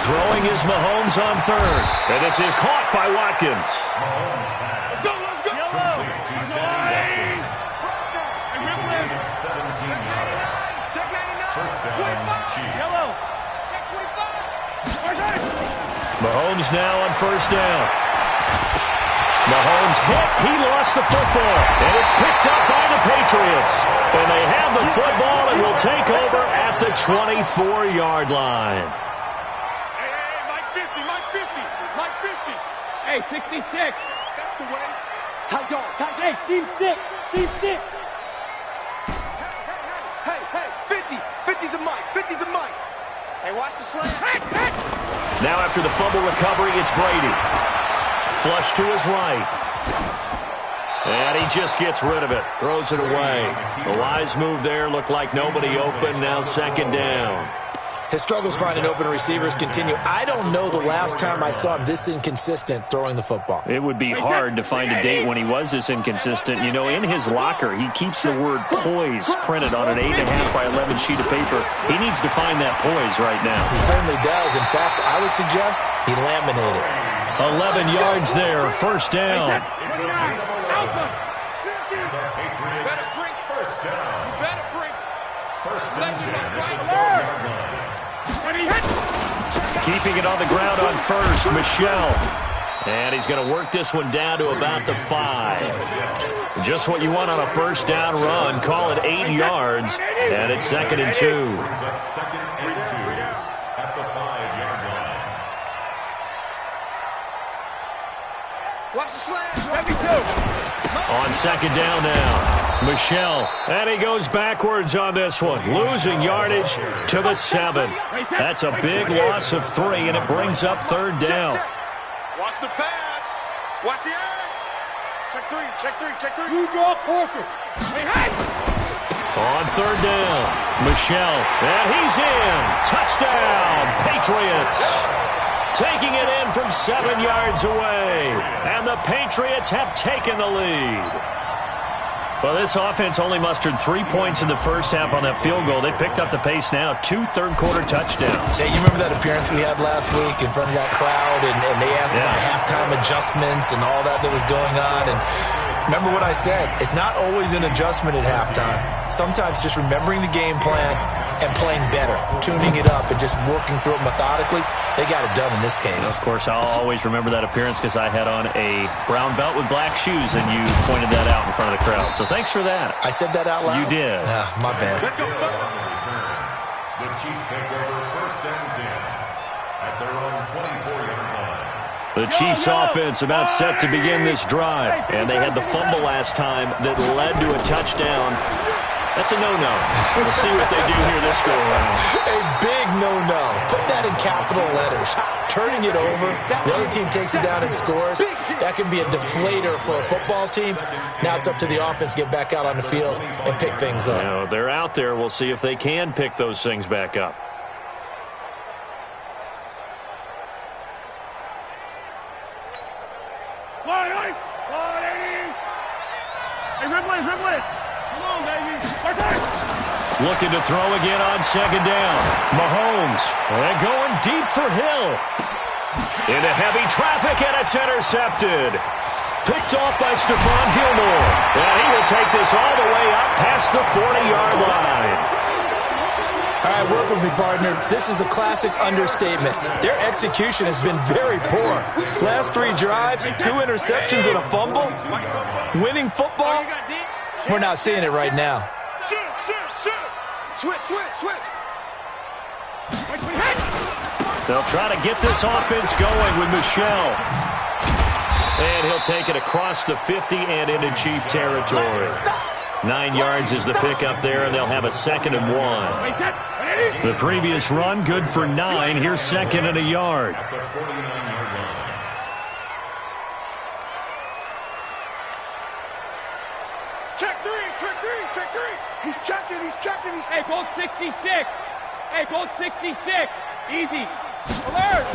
Throwing is Mahomes on 3rd. And this is caught by Watkins. Let's go, let's go. Yellow. Check 99. 25. Yellow. Check 25. Mahomes now on 1st down. Mahomes hit. He lost the football. And it's picked up by the Patriots. And they have the football and will take over at the 24-yard line. Hey, Mike 50, Mike 50, Mike 50. Hey, 66. That's the way. Tight dog, tight. Hey, seam 6, seam 6. Hey, 50. 50's the Mike, 50's the Mike. Hey, watch the slant. Hey. Now after the fumble recovery, it's Brady. Flush to his right. And he just gets rid of it. Throws it away. The wise move there. Looked like nobody open. Now 2nd down. His struggles finding open receivers continue. I don't know the last time I saw him this inconsistent throwing the football. It would be hard to find a date when he was this inconsistent. You know, in his locker, he keeps the word poise printed on an 8.5 by 11 sheet of paper. He needs to find that poise right now. He certainly does. In fact, I would suggest he laminated. 11 yards there, first down. Keeping it on the ground on first, Michelle. And he's going to work this one down to about the 5. Just what you want on a first down run. Call it 8 yards, and it's 2nd and 2. Second and 2 at the 5-yard line. Watch the slant. On second down now, Michelle. And he goes backwards on this one, losing yardage to the 7. That's a big loss of 3, and it brings up 3rd down. Watch the pass. Watch the end. Check 3, check 3, check 3. You draw Parker. Hey. On 3rd down, Michelle. And he's in. Touchdown, Patriots. Taking it in from 7 yards away. And the Patriots have taken the lead. Well, this offense only mustered 3 points in the first half on that field goal. They picked up the pace now. 2 third-quarter touchdowns. Hey, you remember that appearance we had last week in front of that crowd, and they asked about halftime adjustments and all that was going on, and remember what I said. It's not always an adjustment at halftime. Sometimes just remembering the game plan and playing better, tuning it up and just working through it methodically. They got it done in this case. Of course, I'll always remember that appearance because I had on a brown belt with black shoes, and you pointed that out in front of the crowd. So thanks for that. I said that out loud? You did. My bad. The Chiefs take over 1st and 10 at their own 24-yard line. The Chiefs offense about set to begin this drive, and they had the fumble last time that led to a touchdown. That's a no-no. We'll see what they do here this go-around. A big no-no. Put that in capital letters. Turning it over, the other team takes it down and scores. That can be a deflator for a football team. Now it's up to the offense to get back out on the field and pick things up. Now, they're out there. We'll see if they can pick those things back up. Looking to throw again on second down. Mahomes, and going deep for Hill. Into heavy traffic, and it's intercepted. Picked off by Stephon Gilmore. And he will take this all the way up past the 40-yard line. All right, work with me, partner. This is a classic understatement. Their execution has been very poor. Last 3 drives, 2 interceptions and a fumble. Winning football? We're not seeing it right now. Switch. They'll try to get this offense going with Michelle. And he'll take it across the 50 and into Chief territory. 9 yards is the pickup there, and they'll have a 2nd and 1. The previous run, good for 9. Here's 2nd and a yard. At the 49-yard line. Check 3. He's checking. Hey, gold 66. Easy. Alert.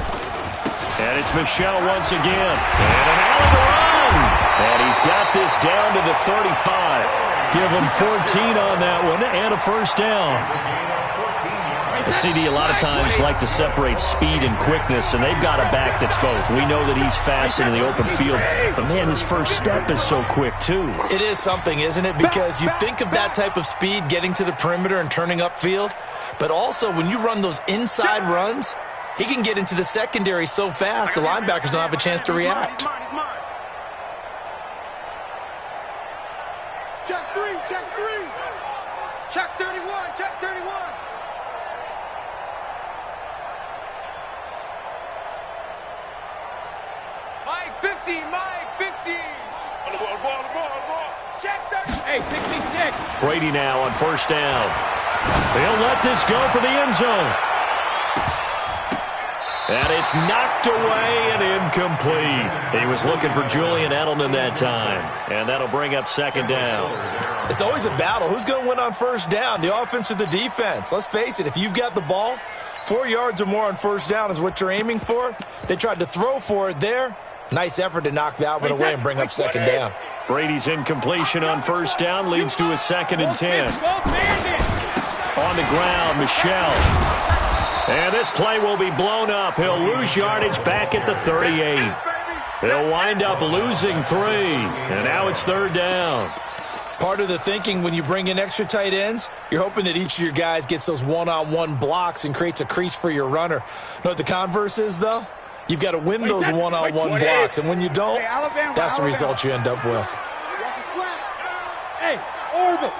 And it's Michelle once again. And an alley run. And he's got this down to the 35. Give him 14 on that one and a first down. The CD a lot of times like to separate speed and quickness, and they've got a back that's both. We know that he's fast in the open field, but, man, his first step is so quick, too. It is something, isn't it? Because you think of that type of speed getting to the perimeter and turning upfield, but also when you run those inside runs, he can get into the secondary so fast the linebackers don't have a chance to react. Check 3. Check 31. 50. Ball. Check 30. Hey, 66. Brady now on first down. They'll let this go for the end zone. And it's knocked away and incomplete. He was looking for Julian Edelman that time. And that'll bring up second down. It's always a battle. Who's going to win on first down, the offense or the defense? Let's face it, if you've got the ball, 4 yards or more on first down is what you're aiming for. They tried to throw for it there. Nice effort to knock that one away and bring up second down. Brady's incompletion on first down leads to a 2nd and 10. On the ground, Michel. And this play will be blown up. He'll lose yardage back at the 38. He'll wind up losing 3. And now it's 3rd down. Part of the thinking when you bring in extra tight ends, you're hoping that each of your guys gets those one-on-one blocks and creates a crease for your runner. You know what the converse is, though? You've got to win those one-on-one blocks. And when you don't, that's the result you end up with. Hey, Orville.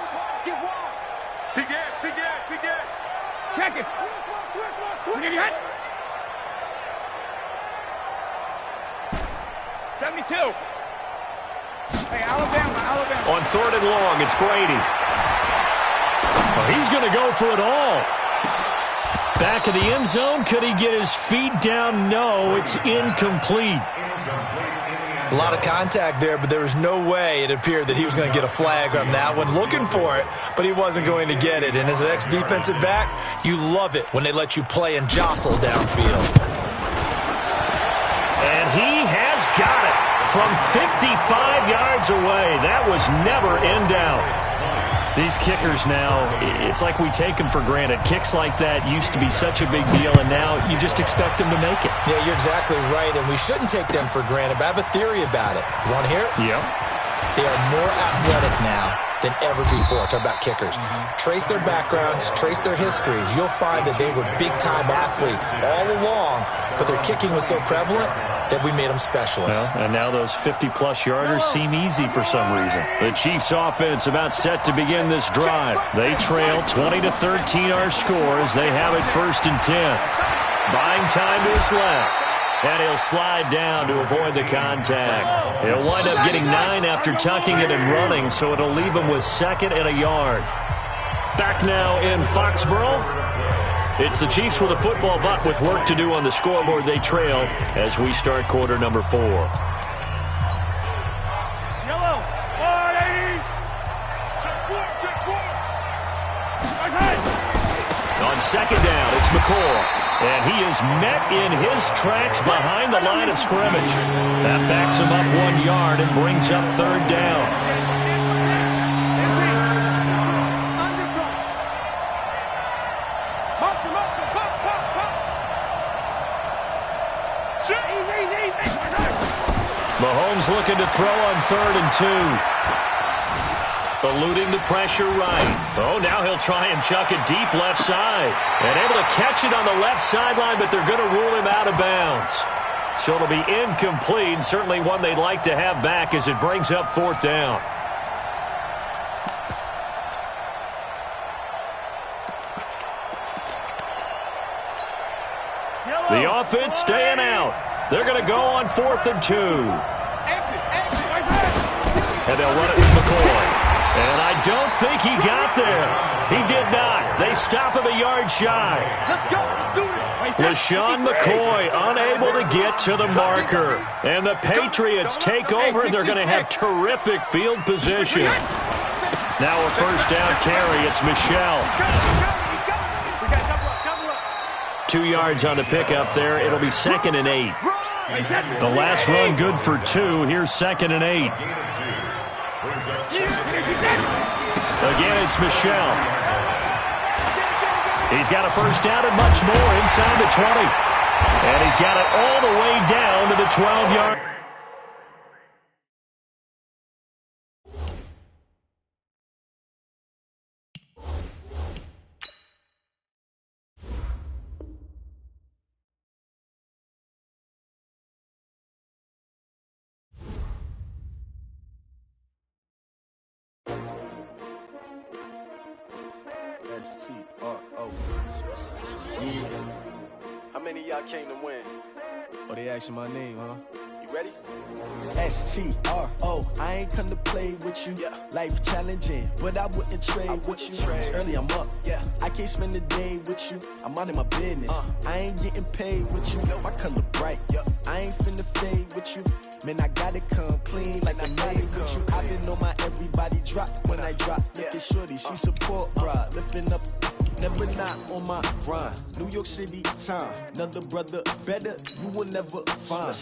Get wild. Big Ed. Check it. Switch. 72. Hey, Alabama. On 3rd and long, it's Brady. Well, he's going to go for it all. Back of the end zone. Could he get his feet down? No, it's incomplete. A lot of contact there, but there was no way it appeared that he was going to get a flag on that one. Looking for it, but he wasn't going to get it. And as an ex-defensive back, you love it when they let you play and jostle downfield. And he has got it from 55 yards away. That was never in doubt. These kickers now, it's like we take them for granted. Kicks like that used to be such a big deal, and now you just expect them to make it. Yeah, you're exactly right, and we shouldn't take them for granted, but I have a theory about it. You want to hear it? Yep. They are more athletic now than ever before. Talk about kickers. Trace their backgrounds, trace their histories. You'll find that they were big-time athletes all along, but their kicking was so prevalent that we made them specialists. Well, and now those 50-plus yarders seem easy for some reason. The Chiefs offense about set to begin this drive. They trail 20-13 our score as they have it 1st and 10. Buying time to his left. And he'll slide down to avoid the contact. He'll wind up getting 9 after tucking it and running, so it'll leave him with 2nd and a yard. Back now in Foxborough. It's the Chiefs with a football, but with work to do on the scoreboard. They trail as we start quarter number 4. Yellow. On 2nd down, it's McCoy. And he is met in his tracks behind the line of scrimmage. That backs him up 1 yard and brings up 3rd down. Mahomes looking to throw on 3rd and 2. Eluding the pressure right. Oh, now he'll try and chuck it deep left side. And able to catch it on the left sideline, but they're going to rule him out of bounds. So it'll be incomplete, certainly one they'd like to have back as it brings up 4th down. The offense staying out. They're going to go on 4th and 2. And they'll run it with McCoy. And I don't think he got there. He did not. They stop him a yard shy. Let's go. Do it. LaShawn McCoy unable to get to the marker. And the Patriots take over. They're going to have terrific field position. Now a 1st down carry. It's Michel. 2 yards on the pickup there. It'll be 2nd and 8. The last run good for 2. Here's 2nd and 8. Again, it's Michel. He's got a 1st down and much more inside the 20. And he's got it all the way down to the 12-yard. S-T-R-O. How many of y'all came to win? Oh, they asking my name, huh? You You ready? STRO, I ain't come to play with you. Life challenging, but I wouldn't trade with you. It's early, I'm up. I can't spend the day with you. I'm minding my business. I ain't getting paid with you. My color bright. I ain't finna fade with you. Man, I gotta come clean like I made with you. I been on my everybody drop when I drop. Look at shorty, she support bra. Lifting up, never not on my grind. New York City time, another brother better you will never find.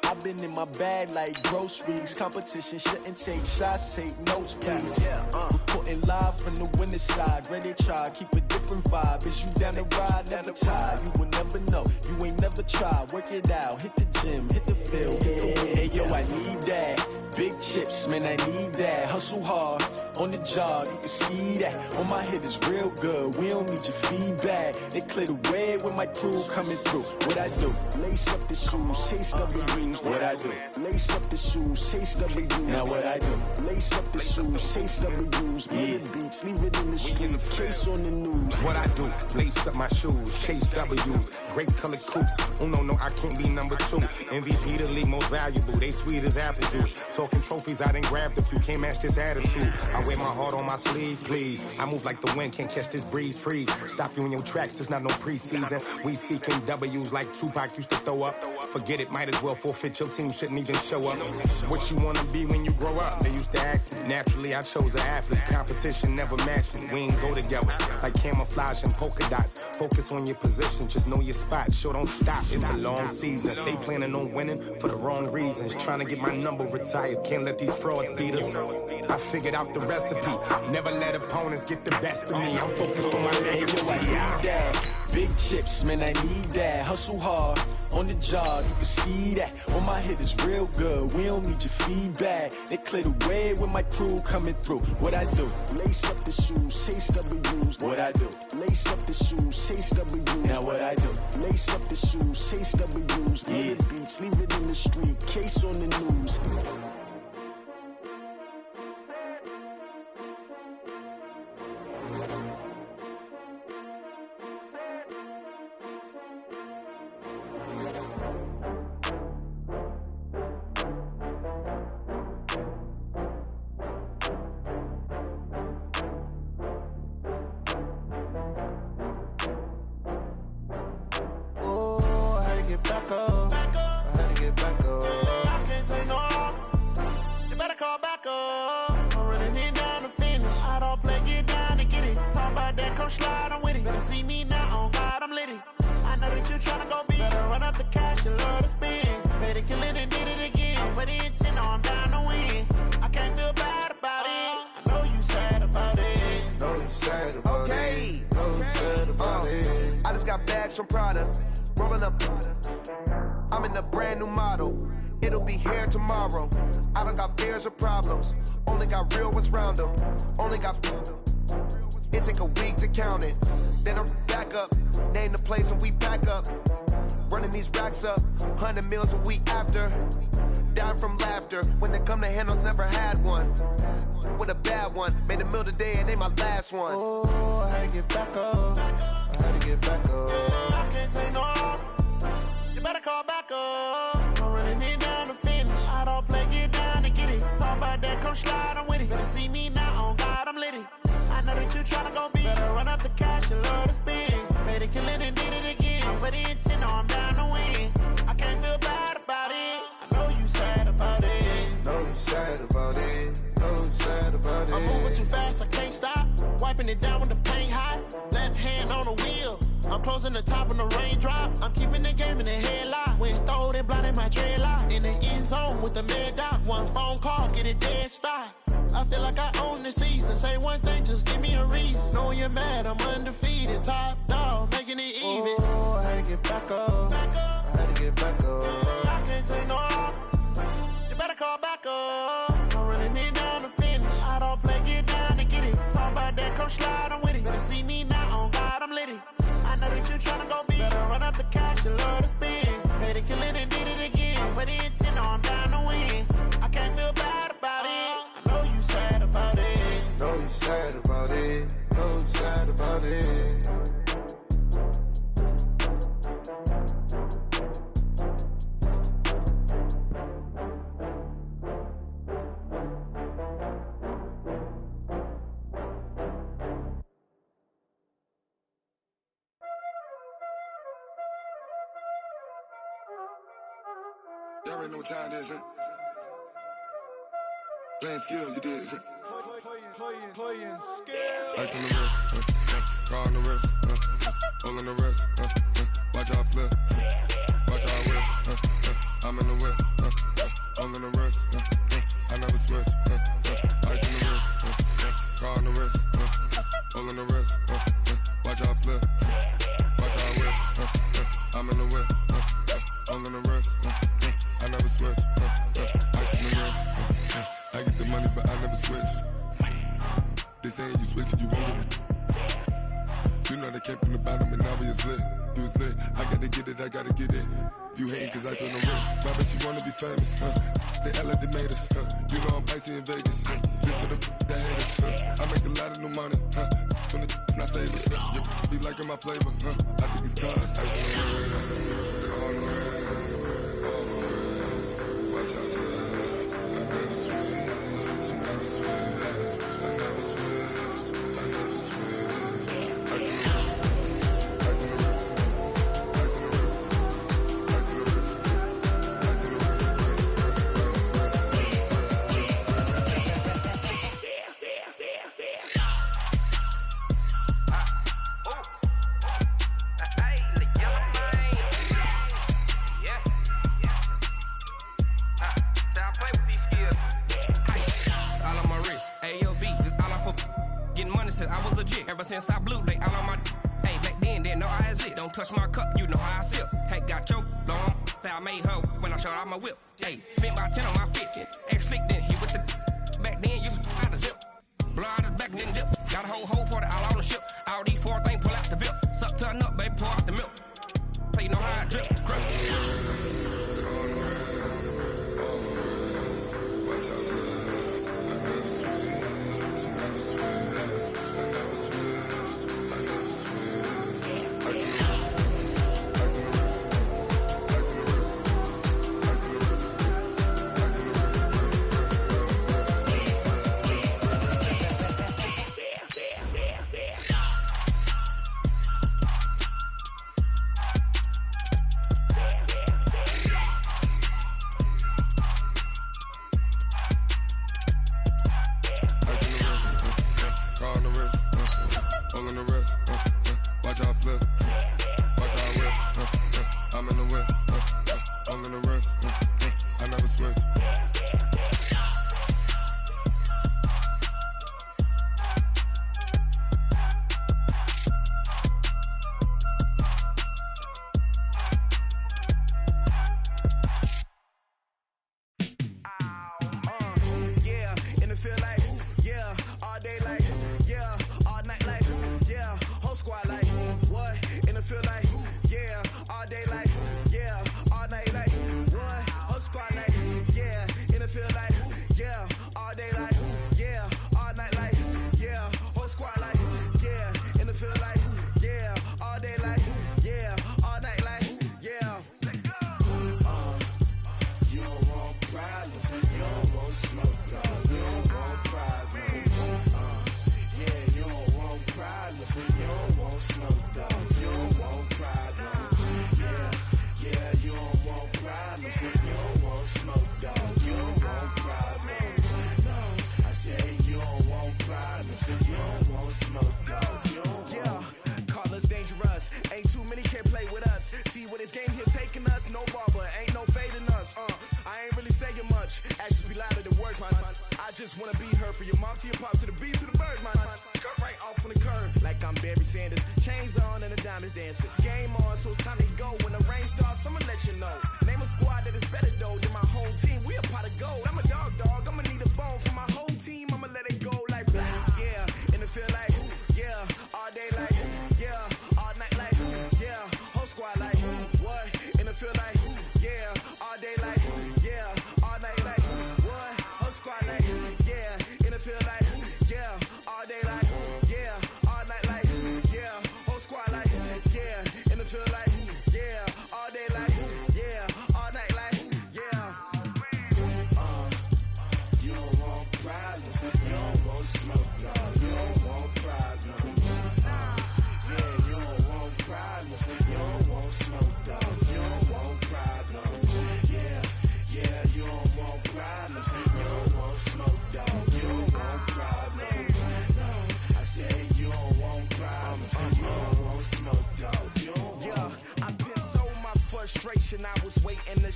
I've been in my bag like groceries. Competition shouldn't take shots, take notes, please. Reporting live from the winning side. Ready to try, keep a different vibe. Is you down the ride, never tired. You will never know, you ain't never tried. Work it out, hit the gym, hit the field, hit the wind. Hey yo, I need that. Big chips, man, I need that. Hustle hard, on the job, you can see that. On my head is real good, we don't need your feedback. They clear the way with my crew coming through. What I do? Lace up the shoes, chase W's. What I do? Lace up the shoes, chase W's. Now what I do? Lace up the shoes, chase W's. Million beats, leave it in the street, case on the news. What I do? Lace up my shoes, chase W's. Great colored coops. Oh no, I can't be number 2. MVP the league most valuable. They sweet as apple juice. Talking trophies, I done grabbed a few. Can't match this attitude. I wear my heart on my sleeve, please. I move like the wind, can't catch this breeze, freeze. Stop you in your tracks, there's not no preseason. We seeking W's like Tupac used to throw up. Forget it, might as well forfeit. Your team shouldn't even show up. What you wanna be when you grow up? They used to ask me. Naturally, I chose an athlete. Competition never matched me. We ain't go together like camouflage and polka dots. Focus on your position, just know your spot. Sure, don't stop. It's a long season. They planning on winning for the wrong reasons. Trying to get my number retired. Can't let these frauds beat us. I figured out the recipe. Never let opponents get the best of me. I'm focused on my legacy. I need that. Big chips, man, I need that. Hustle hard, on the job, you can see that. On my head is real good, we don't need your feedback. They clear the way with my crew coming through. What I do? Lace up the shoes, chase W's. What I do? Lace up the shoes, chase W's. Now what I do? Lace up the shoes, chase W's. Million beats, leave it in the street, case on the news. From Prada, rolling up. I'm in a brand new model. It'll be here tomorrow. I don't got fears or problems. Only got real ones round them. Only got. It take a week to count it. Then I'm back up. Name the place and we back up. Running these racks up. 100 meals a week after. Dying from laughter. When it come to handles, never had one. With a bad one. Made a meal today and ain't my last one. Oh, I had to get back up. I had to get back up. I can't take no loss. You better call back up. I'm running it down to finish. I don't play, get down and get it. Talk about that, come slide, I'm with it. Better see me now, on God, I'm litty. I know that you tryna go big. Better run up the cash, you love to spend. Made a killing and did it again. I'm with the intent, no, I'm down to win. I can't feel bad about it. I know you sad about it. Know you sad about it. Know you sad about it. I'm moving too fast, I can't stop. Wiping it down with the paint hot. Left hand on the wheel. I'm closing the top on the raindrop. I'm keeping the game in the headlock. When throwed and blinded my dreadlock. In the end zone with the mad dot. One phone call, get it dead stop. I feel like I own the season. Say one thing, just give me a reason. Knowing you're mad, I'm undefeated. Top dog, making it even. Oh, I had to get back up. I had to get back up. I can't take no loss. You better call back up. I'm running it down to finish. I don't play, get down and get it. Talk about that, come slide, I'm with it. Better see me now, on God, I'm litty. I know that you tryna go big. Better run up the cash, you love to spend. Made a killing and did it again. But the intent, no, I'm down to win. I can't feel bad about it. I know you sad about it. Know you sad about it. Know you sad about it. Y'all already know what time it is, huh? Playing skills, you did. Playing skills. Ice on the wrist, car on the wrist, hole in the wrist, watch how I flip, watch how I whip, I'm in the whip, hole in the wrist, I never switch, ice on the wrist, car on the wrist, hole in the wrist, watch how I flip, watch how I whip, I'm in the whip, hole in the wrist, I never switch, ice on the wrist, I get the money but I never switch. They saying you switch it, you won't get it. You know they came from the bottom and now we is lit. You was lit, I gotta get it, I gotta get it. You hating cause ice on the wrist. Why bet you wanna be famous, They Ella they made us, You know I'm icy in Vegas, This for the that haters, I make a lot of new money, When the not savers, You be liking my flavor, I think it's cause ice on the wrist, on the wrist, on the wrist. Watch out, I never switch, I never switch. I never switch, I never switch. Ice in the wrist, ice in the wrist, ice in the wrist, ice in the wrist, ice in the wrist, I was legit ever since I blew they all on my hey back then didn't know I exist. Don't touch my cup, you know how I sip. Hey, got your long that I made her when I showed out my whip. Hey, spent about 10 on my fit. Ex slick then hit with the back then used to out the zip. Blow out his back and then dip. Got a whole party all on the ship. All these 4 things pull out the VIP. Suck to a nut, baby, pour out the milk. So you know how I drip.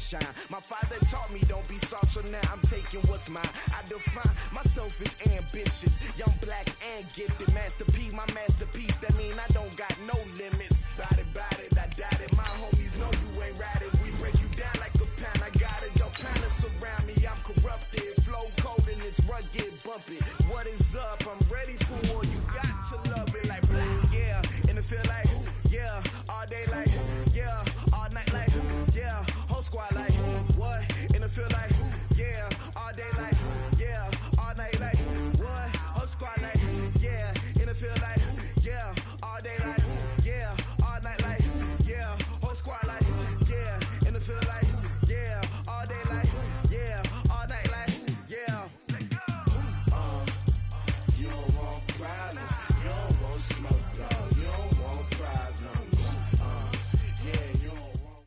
shine. My father taught me don't be soft, so now I'm taking what's mine. I define myself as ambitious, young, black, and gifted. Master P, my masterpiece. That mean I don't got no limits. Bout it, I doubt it. My homies know you ain't right it. We break you down like a pound. I got it. Don't kind of surround me. I'm corrupted. Flow cold and it's rugged, bumpy. What is up? I'm ready for war. You got to love it like black, yeah. And it feel like, yeah. All day like, yeah. All night like, yeah. Whole squad like, what? And it feel like, yeah. All day like, yeah. All night like, what? Whole squad like, yeah. And it feel like, yeah. All day like, yeah. All night like, yeah. Whole squad like, yeah. And it feel like, yeah. All day like, yeah. All night like, yeah. You don't want problems. You don't want smoke, no. You don't want problems. Yeah, you don't want.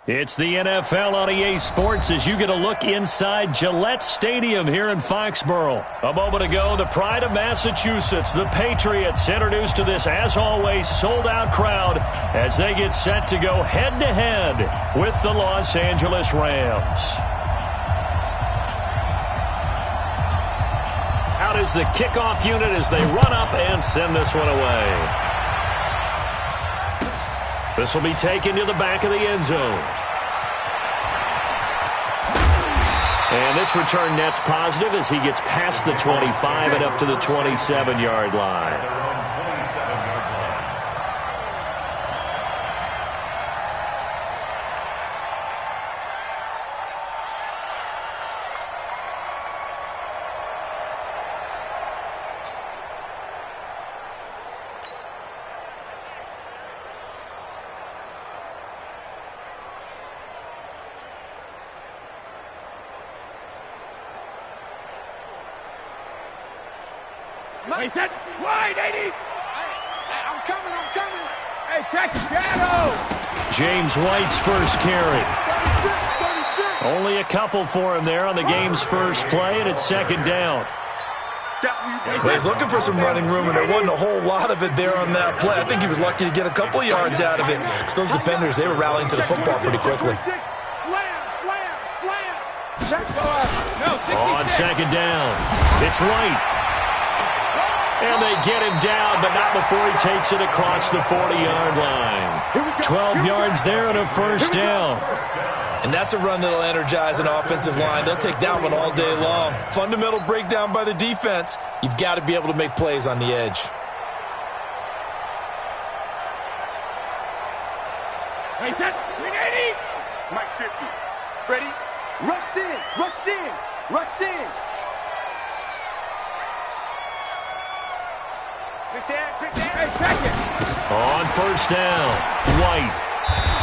It's the NFL on EA Sports as you get a look inside Gillette Stadium here in Foxborough. A moment ago, the pride of Massachusetts, the Patriots, introduced to this, as always, sold-out crowd as they get set to go head-to-head with the Los Angeles Rams. Out is the kickoff unit as they run up and send this one away. This will be taken to the back of the end zone. And this return net's positive as he gets past the 25 and up to the 27-yard line. Hey, set wide, 80. Hey, I'm coming. Hey, check the shadow. James White's first carry. 36. Only a couple for him there on the game's first play, and it's second down. Well, he's looking for some running room, and there wasn't a whole lot of it there on that play. I think he was lucky to get a couple yards out of it, because those defenders, they were rallying to the football pretty quickly. Slam. On second down, it's White. And they get him down, but not before he takes it across the 40-yard line. 12 yards there and a first down. And that's a run that'll energize an offensive line. They'll take that one all day long. Fundamental breakdown by the defense. You've got to be able to make plays on the edge. Hey, set 380. Mike 50. Ready? Rush in. Hey, check it. On first down, White.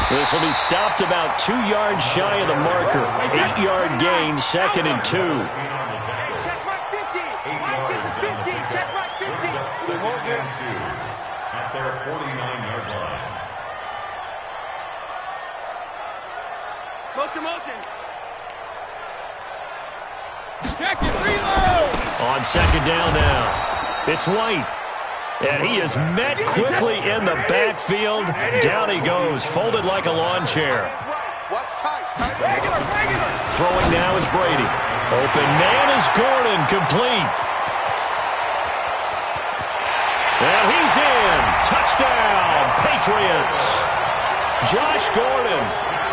This will be stopped about 2 yards shy of the marker. 8-yard gain, second and 2. Check Mike 50. Mike is 50. Check Mike 50. At their 49-yard line. Motion. Check it. Reload. On second down now, it's White. And he is met quickly in the backfield. Down he goes, folded like a lawn chair. Watch tight. Regular. Throwing now is Brady. Open man is Gordon, complete. And he's in. Touchdown, Patriots. Josh Gordon,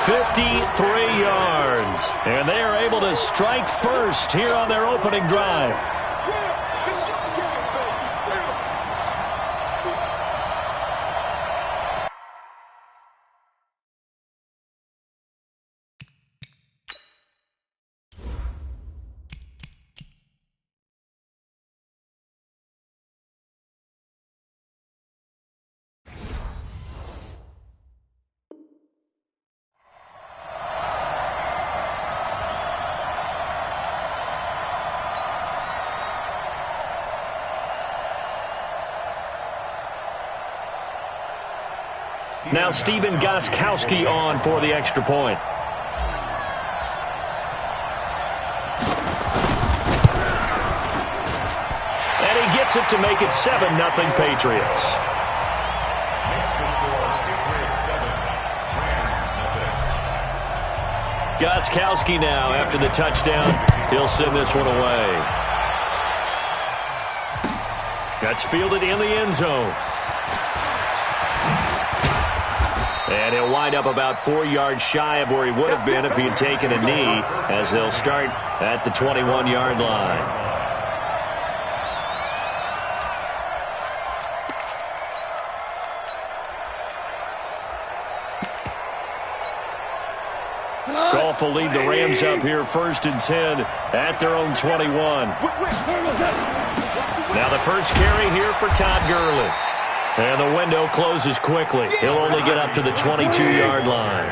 53 yards. And they are able to strike first here on their opening drive. Now Steven Gostkowski on for the extra point. And he gets it to make it 7-0 Patriots. Makes the score Patriots 7, Rams 0. Gostkowski now after the touchdown. He'll send this one away. That's fielded in the end zone. And he'll wind up about 4 yards shy of where he would have been if he had taken a knee, as they'll start at the 21-yard line. Goff will lead the Rams up here 1st and 10 at their own 21. Now the first carry here for Todd Gurley. And the window closes quickly. He'll only get up to the 22-yard line.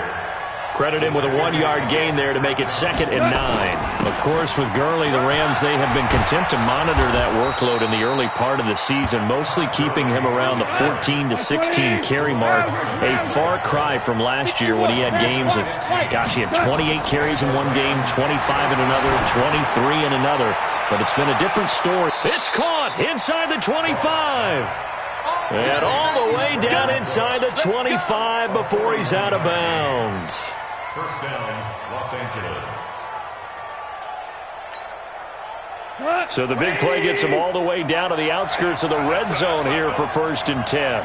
Credit him with a 1-yard gain there to make it 2nd and 9. Of course, with Gurley, the Rams, they have been content to monitor that workload in the early part of the season, mostly keeping him around the 14 to 16 carry mark, a far cry from last year when he had games of, gosh, he had 28 carries in one game, 25 in another, 23 in another. But it's been a different story. It's caught inside the 25. And all the way down inside the 25 before he's out of bounds. First down, Los Angeles. So the big play gets him all the way down to the outskirts of the red zone here for 1st and 10.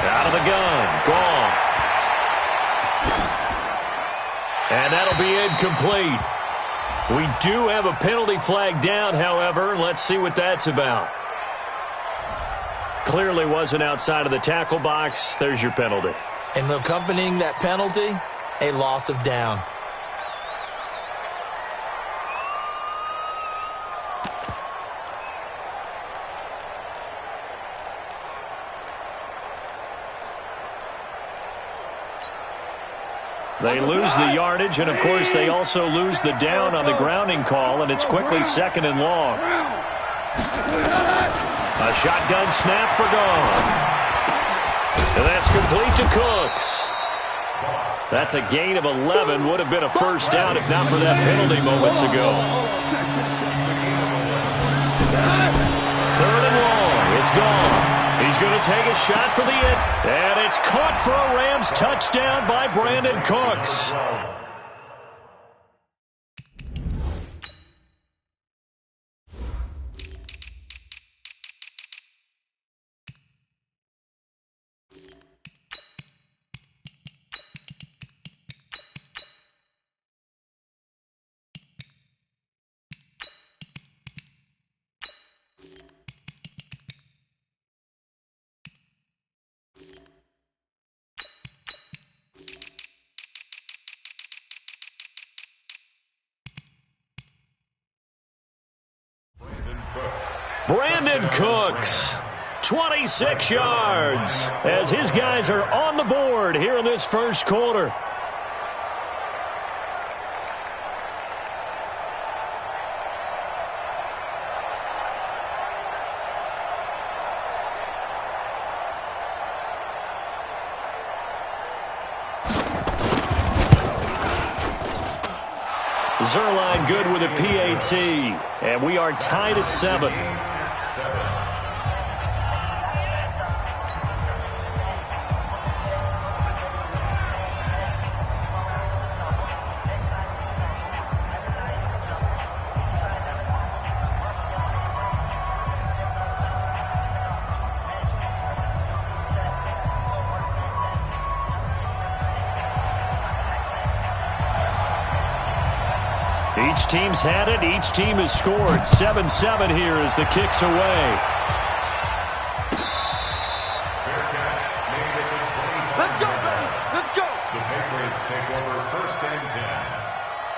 Out of the gun, Goff. And that'll be incomplete. We do have a penalty flag down, however. Let's see what that's about. Clearly wasn't outside of the tackle box. There's your penalty. And accompanying that penalty, a loss of down. They lose the yardage, and, of course, they also lose the down on the grounding call, and it's quickly 2nd and long. A shotgun snap for Goff. And that's complete to Cooks. That's a gain of 11. Would have been a first down if not for that penalty moments ago. 3rd and long. It's Goff. He's going to take a shot for the end. And it's caught for a Rams touchdown by Brandon Cooks. Brandon Cooks, 26 yards, as his guys are on the board here in this first quarter. Zerline good with a PAT, and we are tied at 7. Each team's had it. Each team has scored. 7-7 here as the kick's away. Fair catch. Made at the 25. Let's go, baby. Let's go. The Patriots take over 1st and 10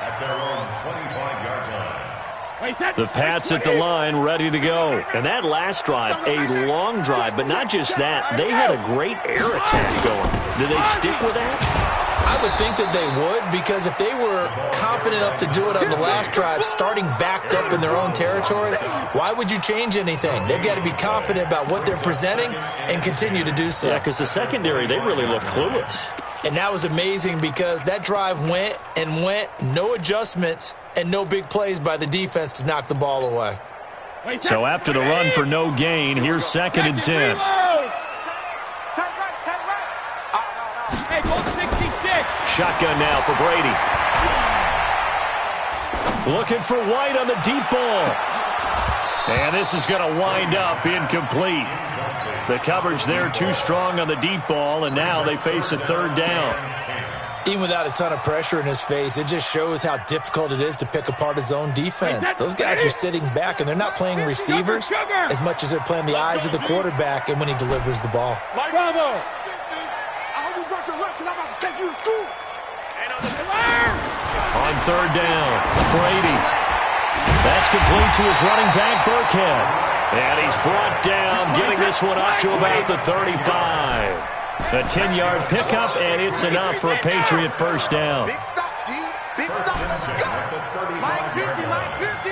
at their own 25-yard line. The Pats at the line, ready to go. And that last drive, a long drive, but not just that. They had a great air attack going. Did they stick with that? I would think that they would, because if they were confident enough to do it on the last drive, starting backed up in their own territory, why would you change anything? They've got to be confident about what they're presenting and continue to do so. Yeah, because the secondary, they really looked clueless. And that was amazing because that drive went and went, no adjustments, and no big plays by the defense to knock the ball away. So after the run for no gain, here's 2nd and 10. Shotgun now for Brady. Looking for White on the deep ball. And this is going to wind up incomplete. The coverage there too strong on the deep ball, and now they face a third down. Even without a ton of pressure in his face, it just shows how difficult it is to pick apart his own defense. Those guys are sitting back, and they're not playing receivers as much as they're playing the eyes of the quarterback and when he delivers the ball. Bravo! I hope you brought your lunch because I'm about to take you to school. On third down, Brady. That's complete to his running back, Burkhead. And he's brought down, getting this one up to about the 35. A 10-yard pickup, and it's enough for a Patriot first down. Big stop, D. Big stop. Let's go. Mike 50, Mike 50.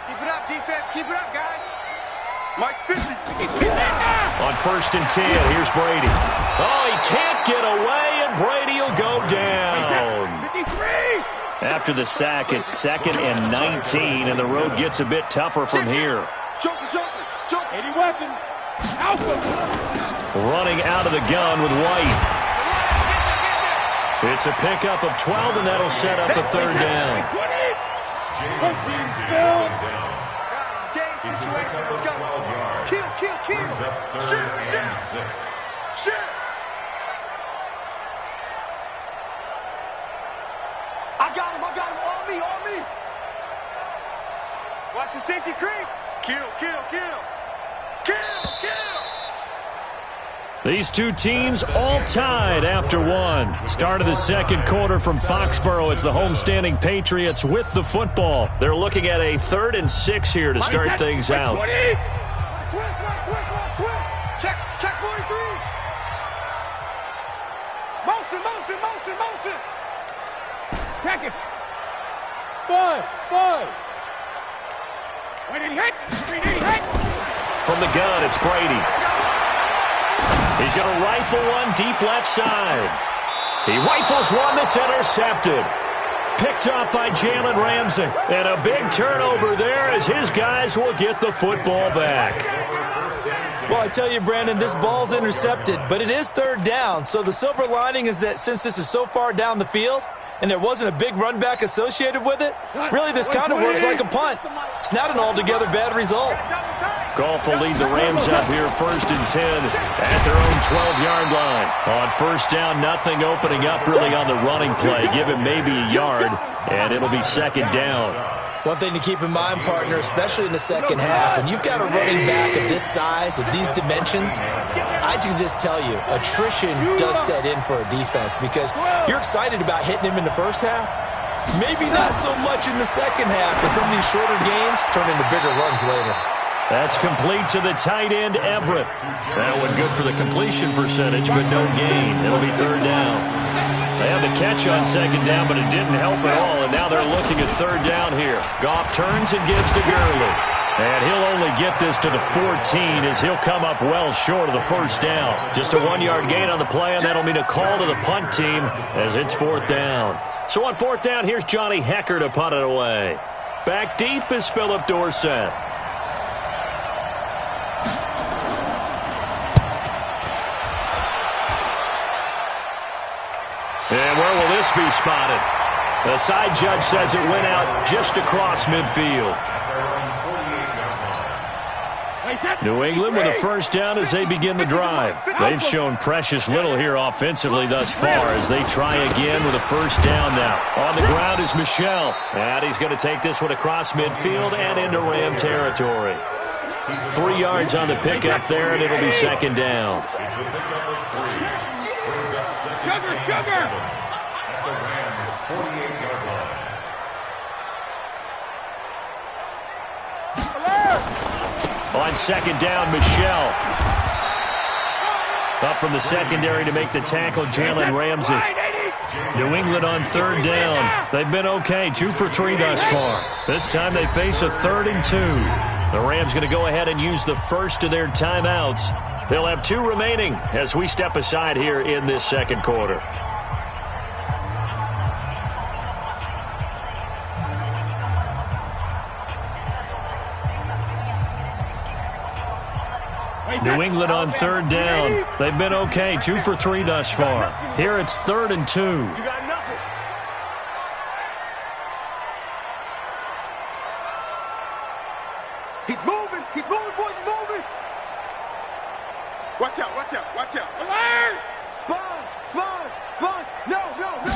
Keep it up, defense. Keep it up, guys. Mike 50. On first and 10, here's Brady. Oh, he can't get away, and Brady will go down. 53. After the sack, it's 2nd and 19, and the road gets a bit tougher from here. Joker. 80 weapon. Alpha. Running out of the gun with White. It's a pickup of 12, and that'll set up a third down. 20. Still. Guys, game situation. Let's go. Kill. Shoot. I got him. On me. Watch the safety creep. Kill. These two teams all tied after one. Start of the second quarter from Foxborough. It's the homestanding Patriots with the football. They're looking at a 3rd and 6 here to start things out. Check 43. Motion. Check it. Buzz. When he hit. From the gun, it's Brady. He's going to rifle one deep left side. He rifles one that's intercepted. Picked up by Jalen Ramsey. And a big turnover there as his guys will get the football back. Well, I tell you, Brandon, this ball's intercepted, but it is third down. So the silver lining is that since this is so far down the field and there wasn't a big run back associated with it, really this kind of works like a punt. It's not an altogether bad result. Goff will lead the Rams up here 1st and 10 at their own 12-yard line. On first down, nothing opening up really on the running play. Give him maybe a yard, and it'll be 2nd down. One thing to keep in mind, partner, especially in the second half, when you've got a running back of this size, of these dimensions, I can just tell you, attrition does set in for a defense because you're excited about hitting him in the first half. Maybe not so much in the second half, and some of these shorter gains turn into bigger runs later. That's complete to the tight end, Everett. That one good for the completion percentage, but no gain. It'll be 3rd down. They had the catch on 2nd down, but it didn't help at all, and now they're looking at 3rd down here. Goff turns and gives to Gurley. And he'll only get this to the 14 as he'll come up well short of the first down. Just a 1-yard gain on the play, and that'll mean a call to the punt team as it's 4th down. So on 4th down, here's Johnny Hecker to punt it away. Back deep is Philip Dorsett. And where will this be spotted? The side judge says it went out just across midfield. New England with a first down as they begin the drive. They've shown precious little here offensively thus far as they try again with a first down now. On the ground is Michel. And he's going to take this one across midfield and into Ram territory. 3 yards on the pickup there, and it'll be 2nd down. Sugar! At the Rams' 48-yard line. On 2nd down, Michel. Up from the secondary to make the tackle, Jalen Ramsey. New England on 3rd down. They've been okay, 2 for 3 thus far. This time they face a 3rd and 2. The Rams going to go ahead and use the first of their timeouts. They'll have 2 remaining as we step aside here in this second quarter. New England on 3rd down. They've been okay, 2 for 3 thus far. Here it's 3rd and 2. Watch out, watch out, watch out. Alert! Sponge, sponge, sponge. No, no, no.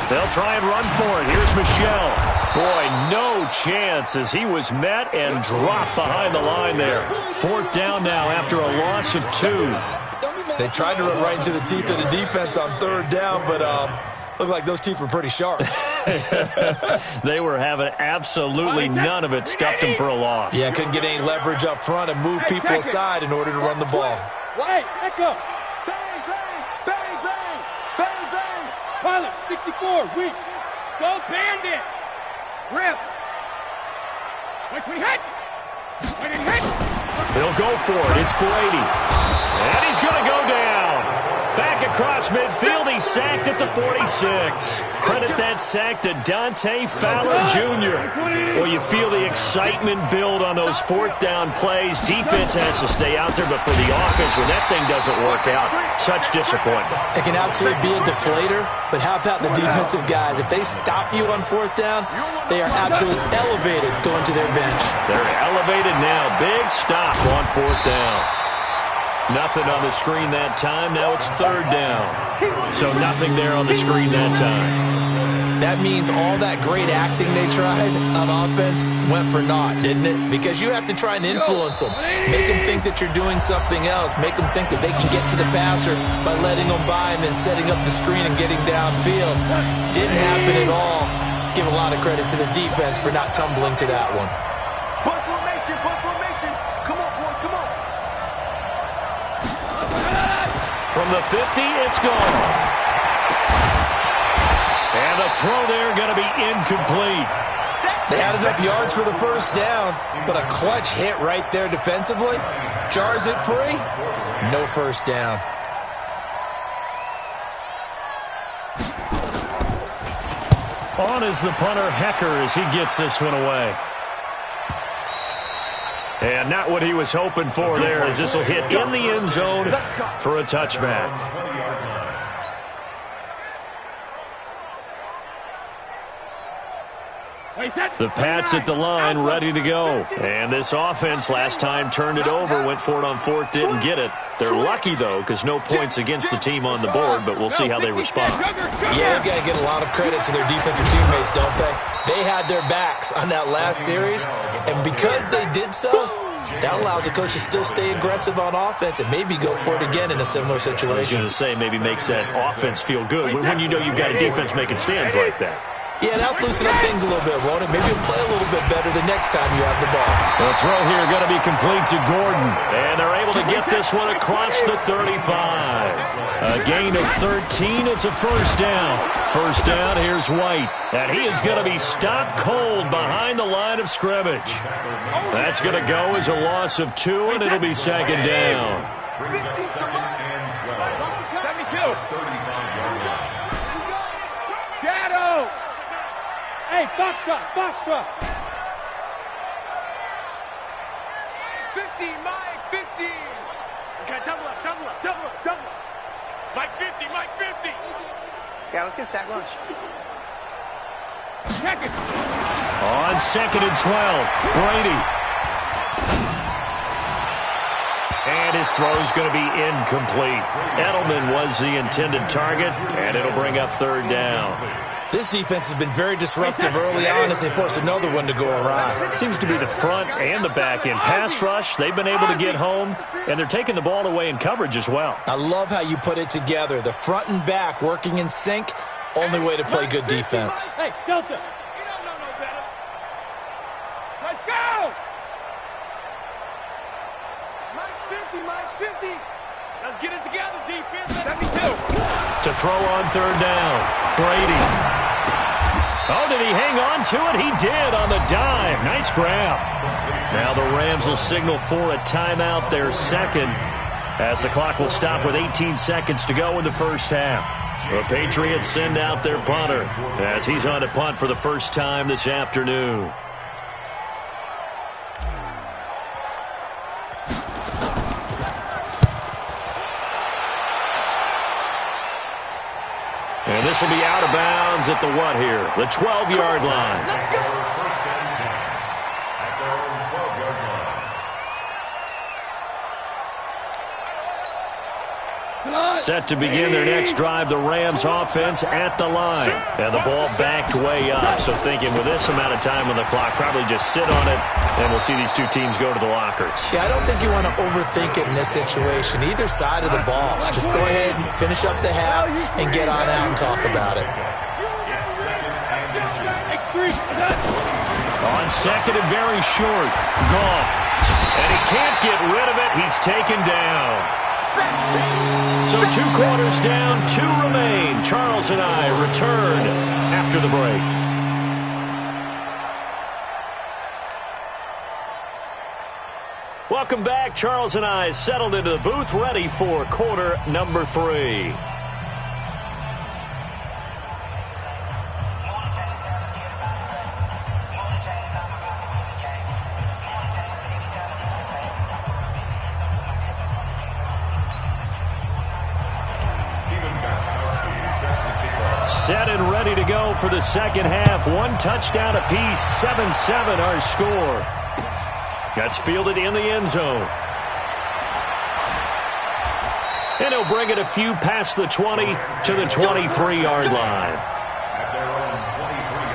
They'll try and run for it. Here's Michelle. Boy, no chance as he was met and dropped behind the line there. 4th down now after a loss of 2. They tried to run right into the teeth of the defense on 3rd down, but looked like those teeth were pretty sharp. They were having absolutely none of it. Stuffed them for a loss. Yeah, couldn't get any leverage up front and move people aside in order to run the ball. Hey, echo. Bang, bang, bang, bang, bang, bang. Pilot, 64, weak. Go Bandit. Rip. Wait, when he hit. Wait, he hit. They'll go for it. It's Brady. And he's going to go down. Back across midfield. He's sacked at the 46. Credit that sack to Dante Fowler Jr. Well, you feel the excitement build on those 4th down plays. Defense has to stay out there, but for the offense, when that thing doesn't work out, such disappointment. It can absolutely be a deflator, but how about the defensive guys? If they stop you on 4th down, they are absolutely elevated going to their bench. They're elevated now. Big stop on 4th down. Nothing on the screen that time. Now it's 3rd down. So nothing there on the screen that time. That means all that great acting they tried on offense went for naught, didn't it? Because you have to try and influence them. Make them think that you're doing something else. Make them think that they can get to the passer by letting them by and then setting up the screen and getting downfield. Didn't happen at all. Give a lot of credit to the defense for not tumbling to that one. Punt formation, punt formation. Come on, boys, come on. From the 50, it's gone. And the throw there going to be incomplete. They had enough yards for the 1st down, but a clutch hit right there defensively. Jars it free. No 1st down. On is the punter, Hecker, as he gets this one away. And not what he was hoping for there, as this will hit in the end zone for a touchback. The Pats at the line, ready to go. And this offense last time turned it over, went for it on 4th, didn't get it. They're lucky, though, because no points against the team on the board, but we'll see how they respond. Yeah, they've got to get a lot of credit to their defensive teammates, don't they? They had their backs on that last series, and because they did so, that allows the coach to still stay aggressive on offense and maybe go for it again in a similar situation. I was going to say, maybe makes that offense feel good when you know you've got a defense making stands like that. Yeah, and help loosen up things a little bit, won't it? Maybe you'll play a little bit better the next time you have the ball. The throw here going to be complete to Gordon. And they're able to get this one across the 35. A gain of 13. It's a 1st down. 1st down, here's White. And he is going to be stopped cold behind the line of scrimmage. That's going to go as a loss of 2, and it'll be 2nd down. 72. Shadow. Hey, Foxtrot, Foxtrot. 50, Mike, 50. Okay, double up, double up, double up, double up. Mike 50, Mike 50. Yeah, let's get a sack lunch. Check it. On 2nd and 12, Brady. And his throw is going to be incomplete. Edelman was the intended target, and it'll bring up 3rd down. This defense has been very disruptive early on as they force another one to go awry. It seems to be the front and the back end. Pass rush, they've been able to get home, and they're taking the ball away in coverage as well. I love how you put it together. The front and back working in sync, only way to play good defense. Hey, Delta. You don't know no better. Let's go. Mike's 50, Mike's 50. Let's get it together, defense. 72. To throw on 3rd down, Brady. Oh, did he hang on to it? He did on the dive. Nice grab. Now the Rams will signal for a timeout, their 2nd, as the clock will stop with 18 seconds to go in the 1st half. The Patriots send out their punter as he's on to punt for the first time this afternoon. And this will be out of bounds at the what here? The 12-yard line. Set to begin their next drive, the Rams offense at the line. And the ball backed way up. So thinking with this amount of time on the clock, probably just sit on it, and we'll see these two teams go to the lockers. Yeah, I don't think you want to overthink it in this situation. Either side of the ball. Just go ahead and finish up the half and get on out and talk about it. On second and very short, Goff. And he can't get rid of it. He's taken down. So 2 quarters down, 2 remain. Charles and I return after the break. Welcome back. Charles and I settled into the booth, ready for quarter number 3. Set and ready to go for the second half. 1 touchdown apiece, 7-7 our score. That's fielded in the end zone. And he'll bring it a few past the 20 to the 23-yard line. At their own 23-yard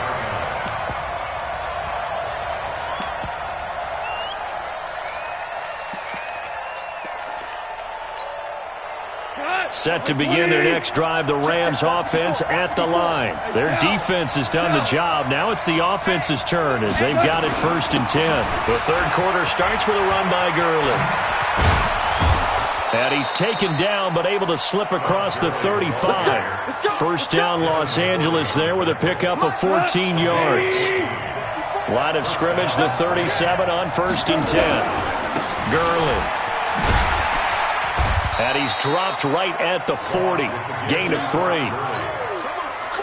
line. Set to begin their next drive, the Rams offense at the line. Their defense has done the job. Now it's the offense's turn as they've got it 1st and 10. The third quarter starts with a run by Gurley. And he's taken down but able to slip across the 35. First down Los Angeles there with a pickup of 14 yards. Line of scrimmage, the 37 on 1st and 10. Gurley. And he's dropped right at the 40. Gain of 3.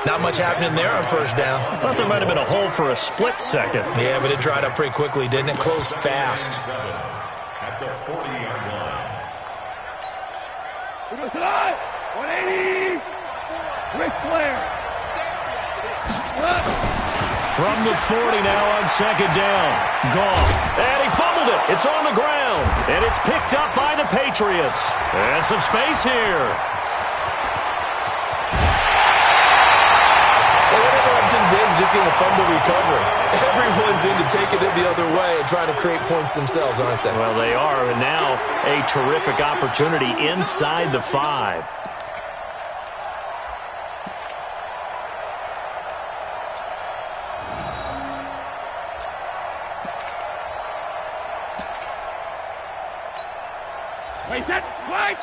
Not much happening there on first down. Thought there might have been a hole for a split second. Yeah, but it dried up pretty quickly, didn't it? Closed fast. At the 40-yard line. 180. Ric Flair. From the 40 now on second down. Goff. And he fumbled it. It's on the ground. And it's picked up by the Patriots. And some space here. Whatever up to the days of just getting a fumble recovery. Everyone's into taking it the other way and trying to create points themselves, aren't they? Well, they are. And now a terrific opportunity inside the 5.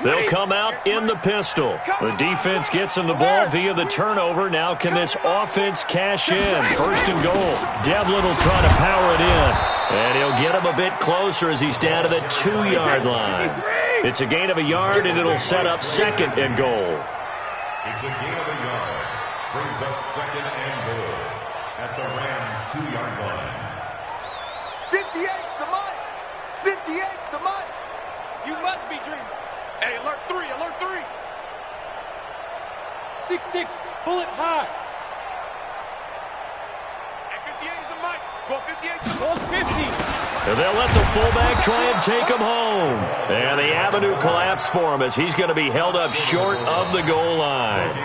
They'll come out in the pistol. The defense gets him the ball via the turnover. Now can this offense cash in? 1st and goal. Devlin will try to power it in. And he'll get him a bit closer as he's down to the 2-yard line. It's a gain of a yard, and it'll set up 2nd and goal. It's a gain of a yard. Brings up 2nd and goal. At the Rams' 2-yard line. 58's the mic. 58's the mic. You must be dreaming. Hey, alert 3, alert 3. 6'6", bullet high. Hey, 58's the mic. Go 58's the mic. Goes 50. And they'll let the fullback try and take him home. And the avenue collapsed for him as he's going to be held up short of the goal line.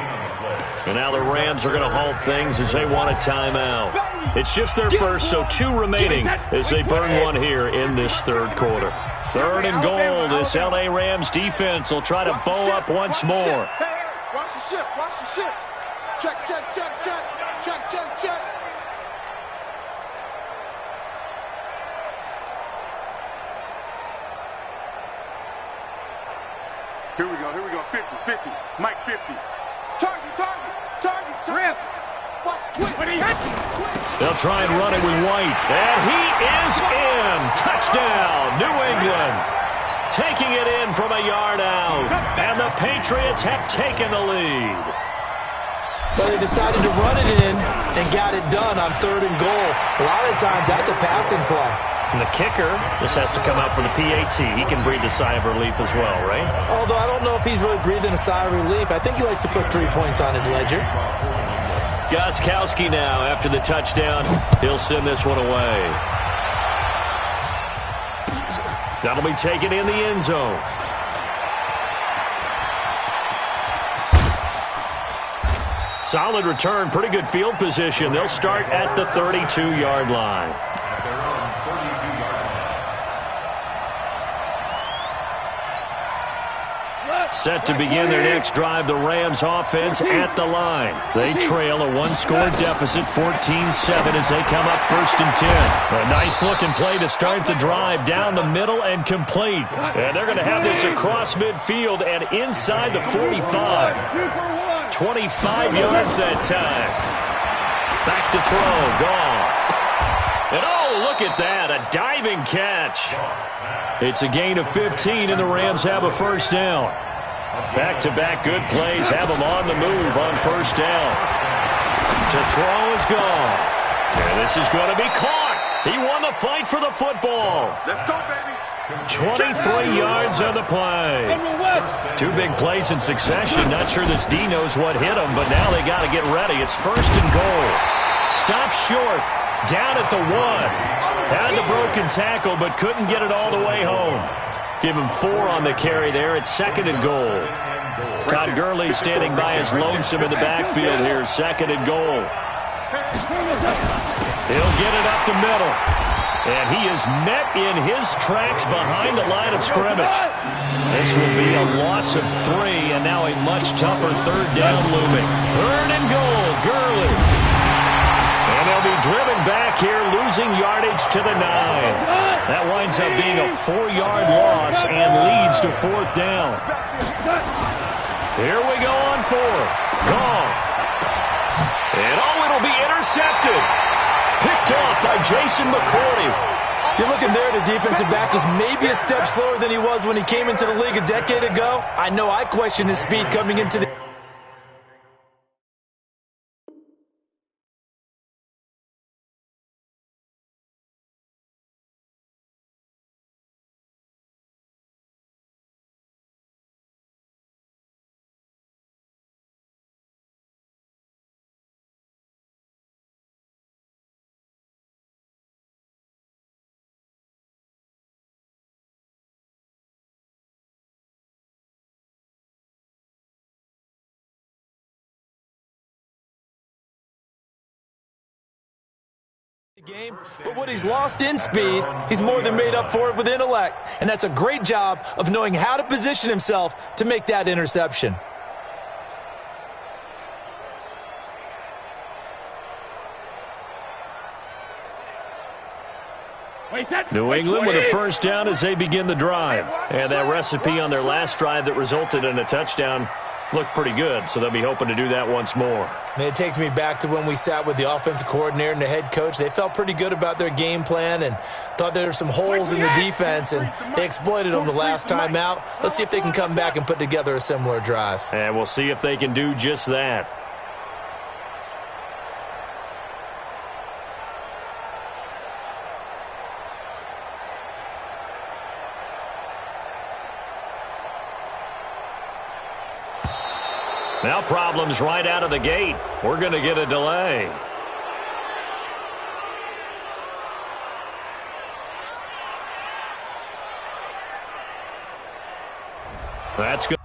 And now the Rams are going to halt things as they want a timeout. It's just their first, so 2 remaining as they burn one here in this third quarter. 3rd and goal. This L.A. Rams defense will try to bow up once more. Hey, watch the ship, watch the ship. Check, check, check, check. Check, check, check. Here we go, 50, 50. Mike 50. Target, target, target, target. Watch, twist. They'll try and run it with White. And he is in. Touchdown, New England. Taking it in from a yard out. And the Patriots have taken the lead. But they decided to run it in and got it done on 3rd and goal. A lot of times that's a passing play. And the kicker just has to come out for the PAT. He can breathe a sigh of relief as well, right? Although I don't know if he's really breathing a sigh of relief. I think he likes to put 3 points on his ledger. Gostkowski now after the touchdown. He'll send this one away. That'll be taken in the end zone. solid return, pretty good field position. They'll start at the 32-yard line. At their own 32-yard line. Set to begin their next drive, the Rams offense at the line. They trail a one-score deficit, 14-7, as they come up 1st and 10. A nice-looking play to start the drive, down the middle and complete. And they're going to have this across midfield and inside the 45. 25 yards that time. Back to throw, Goff. And oh, look at that, a diving catch. It's a gain of 15, and the Rams have a first down. Back-to-back good plays have them on the move on first down. To throw is Goff. And this is going to be caught. He won the fight for the football. Let's go, baby. 23 yards on the play. 2 big plays in succession. Not sure this D knows what hit him, but now they got to get ready. It's 1st and goal. Stop short. Down at the 1. Had the broken tackle, but couldn't get it all the way home. Give him 4 on the carry there at 2nd and goal. Todd Gurley standing by as lonesome in the backfield here. 2nd and goal. He'll get it up the middle. And he is met in his tracks behind the line of scrimmage. This will be a loss of 3, and now a much tougher 3rd down looming. 3rd and goal, Gurley. And they'll be driven back here, losing yardage to the 9. That winds up being a 4-yard loss and leads to 4th down. Here we go on 4th. Goff. And oh, it'll be intercepted. Picked off by Jason McCourty. You're looking there, the defensive back was maybe a step slower than he was when he came into the league a decade ago. I know I questioned his speed coming into the... game, but what he's lost in speed, he's more than made up for it with intellect, and that's a great job of knowing how to position himself to make that interception. New England with a first down as they begin the drive. And that recipe on their last drive that resulted in a touchdown looked pretty good, so they'll be hoping to do that once more. And it takes me back to when we sat with the offensive coordinator and the head coach. They felt pretty good about their game plan and thought there were some holes in the defense, and they exploited them the last time out. Let's see if they can come back and put together a similar drive. And we'll see if they can do just that. Now problems right out of the gate. We're going to get a delay. That's good.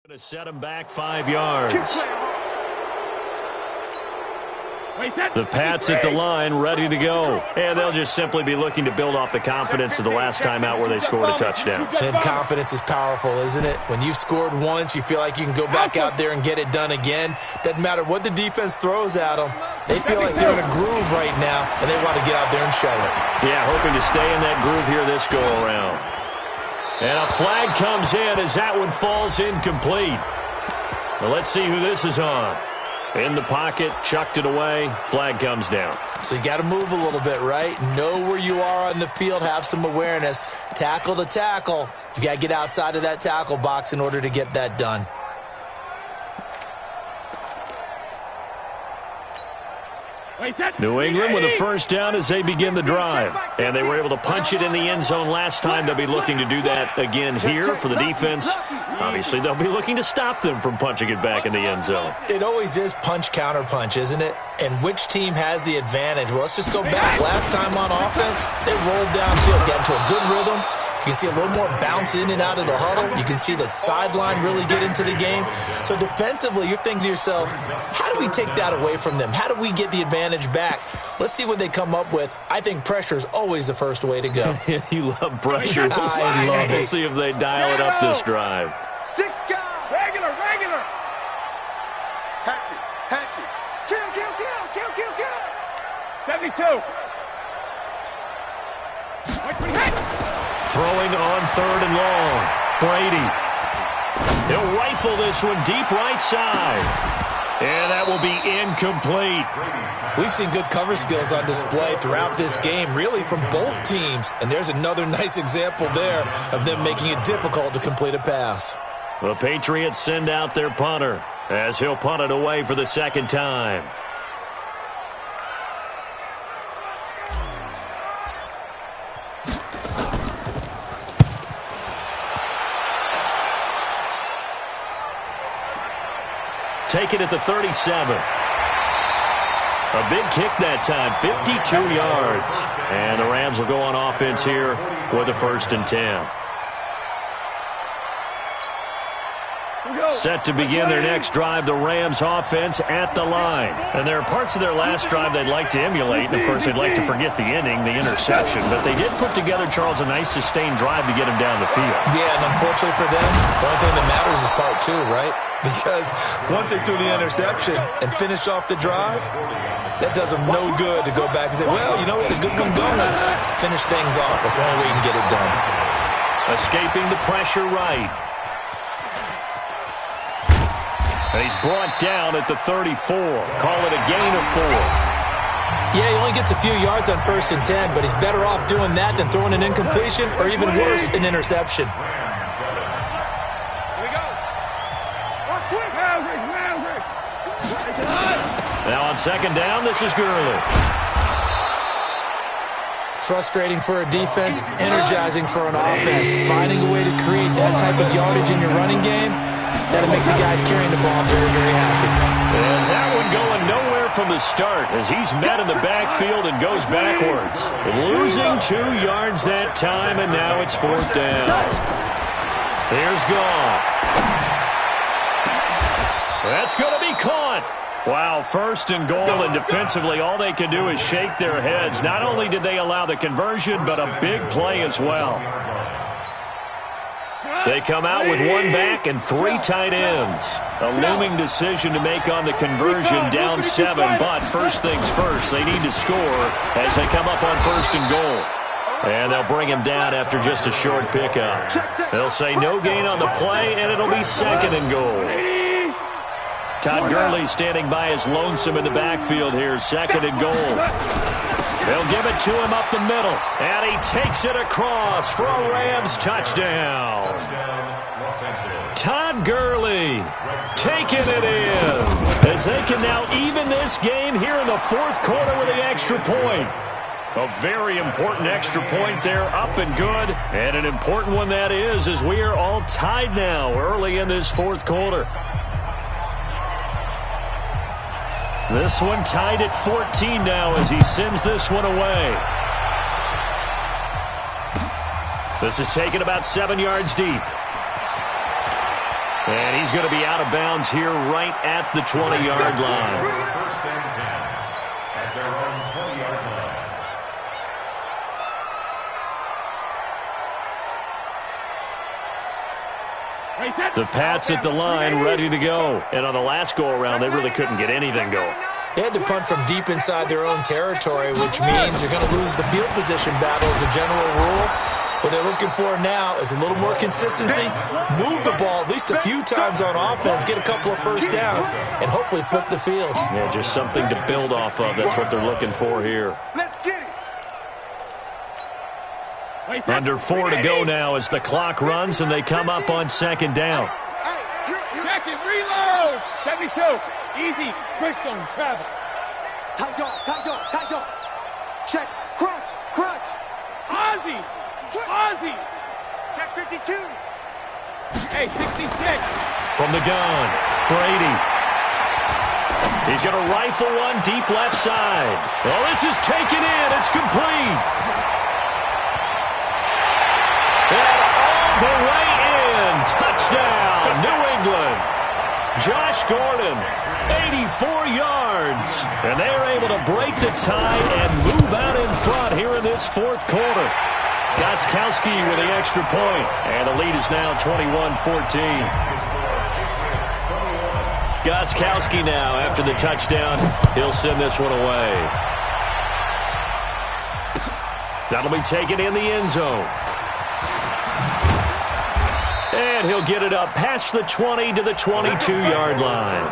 Going to set him back 5 yards. The Pats at the line, ready to go. And they'll just simply be looking to build off the confidence of the last time out where they scored a touchdown. And confidence is powerful, isn't it? When you've scored once, you feel like you can go back out there and get it done again. Doesn't matter what the defense throws at them. They feel like they're in a groove right now, and they want to get out there and show it. Yeah, hoping to stay in that groove here this go-around. And a flag comes in as that one falls incomplete. Well, let's see who this is on. In the pocket, chucked it away, flag comes down. So you got to move a little bit, right? Know where you are on the field, have some awareness. Tackle to tackle. You got to get outside of that tackle box in order to get that done. New England with a first down as they begin the drive. And they were able to punch it in the end zone last time. They'll be looking to do that again here for the defense. Obviously, they'll be looking to stop them from punching it back in the end zone. It always is punch, counter punch, isn't it? And which team has the advantage? Well, let's just go back. Last time on offense, they rolled downfield, got into a good rhythm. You can see a little more bounce in and out of the huddle. You can see the sideline really get into the game. So defensively, you're thinking to yourself, how do we take that away from them? How do we get the advantage back? Let's see what they come up with. I think pressure is always the first way to go. You love pressure. I love it. We'll see if they dial it up this drive. Regular. Hatchet. Kill. 72. Throwing on 3rd and long. Brady. He'll rifle this one deep right side. And that will be incomplete. We've seen good cover skills on display throughout this game, really from both teams. And there's another nice example there of them making it difficult to complete a pass. The Patriots send out their punter as he'll punt it away for the second time. Take it at the 37. A big kick that time, 52 yards. And the Rams will go on offense here with a 1st and 10. Set to begin their next drive, the Rams offense at the line. And there are parts of their last drive they'd like to emulate. And, of course, they'd like to forget the ending, the interception. But they did put together, Charles, a nice sustained drive to get him down the field. Yeah, and unfortunately for them, the only thing that matters is part 2, right? Because once they threw the interception and finished off the drive, that does them no good to go back and say, well, you know, we had a good one going. Finish things off. That's the only way you can get it done. Escaping the pressure right. And he's brought down at the 34. Call it a gain of 4. Yeah, he only gets a few yards on 1st and 10, but he's better off doing that than throwing an incompletion or even worse, an interception. Now on 2nd down, this is Gurley. Frustrating for a defense, energizing for an offense. Finding a way to create that type of yardage in your running game, that'll make the guys carrying the ball very, very happy. And that one going nowhere from the start as he's met in the backfield and goes backwards. Losing 2 yards that time, and now it's 4th down. Here's Goff. That's going to be caught. Wow, 1st and goal, and defensively all they can do is shake their heads. Not only did they allow the conversion, but a big play as well. They come out with 1 back and 3 tight ends. A looming decision to make on the conversion, down 7, but first things first, they need to score as they come up on 1st and goal. And they'll bring him down after just a short pickup. They'll say no gain on the play, and it'll be 2nd and goal. Todd Gurley standing by as lonesome in the backfield here, 2nd and goal. They'll give it to him up the middle, and he takes it across for a Rams touchdown. Todd Gurley taking it in as they can now even this game here in the 4th quarter with the extra point. A very important extra point there, up and good, and an important one that is, as we are all tied now early in this 4th quarter. This one tied at 14 now as he sends this one away. This is taken about 7 yards deep. And he's going to be out of bounds here right at the 20-yard line. The Pats at the line, ready to go. And on the last go-around, they really couldn't get anything going. They had to punt from deep inside their own territory, which means you're going to lose the field position battle as a general rule. What they're looking for now is a little more consistency, move the ball at least a few times on offense, get a couple of first downs, and hopefully flip the field. Yeah, just something to build off of. That's what they're looking for here. Let's get it. Under 4 to go now as the clock runs and they come up on second down. Check it, reload. 72. Easy. Bristol travel. Tight dog. Check. Crunch. Ozzy. Check 52. Hey, 66. From the gun, Brady. He's going to rifle one deep left side. Oh, this is taken in. It's complete. And all the way in. Touchdown, New England. Josh Gordon, 84 yards. And they are able to break the tie and move out in front here in this fourth quarter. Gostkowski with the extra point. And the lead is now 21-14. Gostkowski now after the touchdown. He'll send this one away. That'll be taken in the end zone. And he'll get it up past the 20 to the 22-yard line.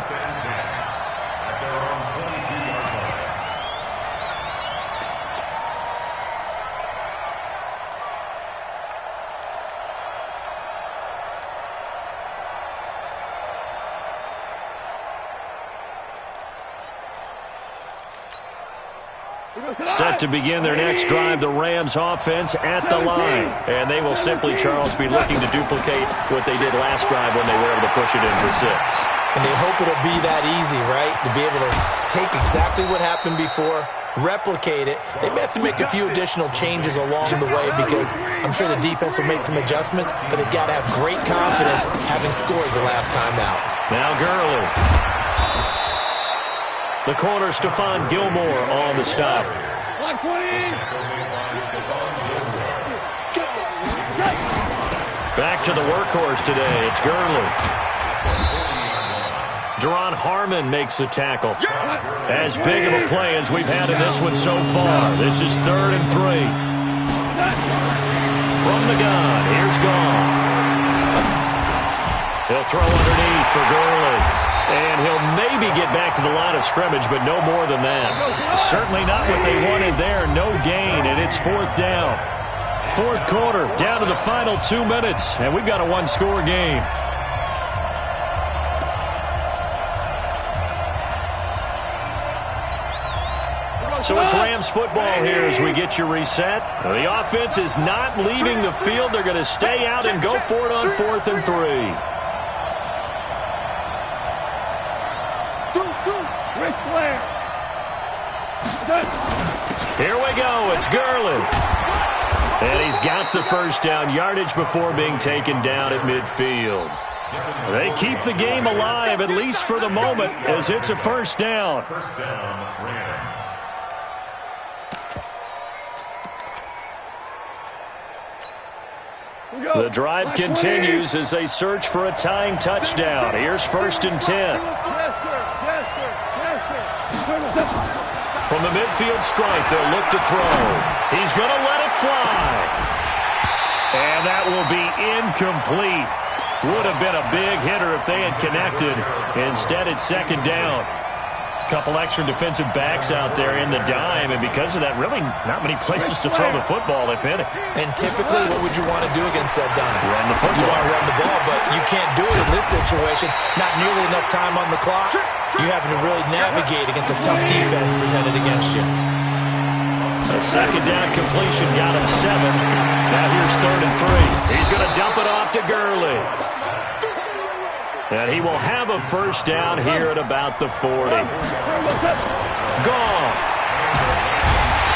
Set to begin their next drive, the Rams offense at the line. And they will simply, Charles, be looking to duplicate what they did last drive when they were able to push it in for 6. And they hope it'll be that easy, right? To be able to take exactly what happened before, replicate it. They may have to make a few additional changes along the way because I'm sure the defense will make some adjustments, but they've got to have great confidence having scored the last time out. Now Gurley. The corner, Stephon Gilmore on the stop. Back to the workhorse today. It's Gurley. Deron Harmon makes the tackle. As big of a play as we've had in this one so far. This is 3rd and 3. From the gun, here's Goff. He'll throw underneath for Gurley. And he'll maybe get back to the line of scrimmage, but no more than that. Certainly not what they wanted there. No gain, and it's 4th down. Fourth quarter, down to the final 2 minutes, and we've got a one-score game. So it's Rams football here as we get you reset. The offense is not leaving the field. They're going to stay out and go for it on 4th and 3. Here we go. It's Gurley. And he's got the first down yardage before being taken down at midfield. They keep the game alive, at least for the moment, as it's a first down. First down, Rams. The drive continues as they search for a tying touchdown. Here's 1st and 10. From the midfield stripe, they'll look to throw. He's going to let it fly. And that will be incomplete. Would have been a big hitter if they had connected. Instead, it's 2nd down. A couple extra defensive backs out there in the dime, and because of that, really not many places to throw the football, if any. And typically, what would you want to do against that dime? Run the football. You want to run the ball, but you can't do it in this situation. Not nearly enough time on the clock. You having to really navigate against a tough defense presented against you. A 2nd down completion got him 7. Now here's 3rd and 3. He's going to dump it off to Gurley. And he will have a first down here at about the 40. Goff.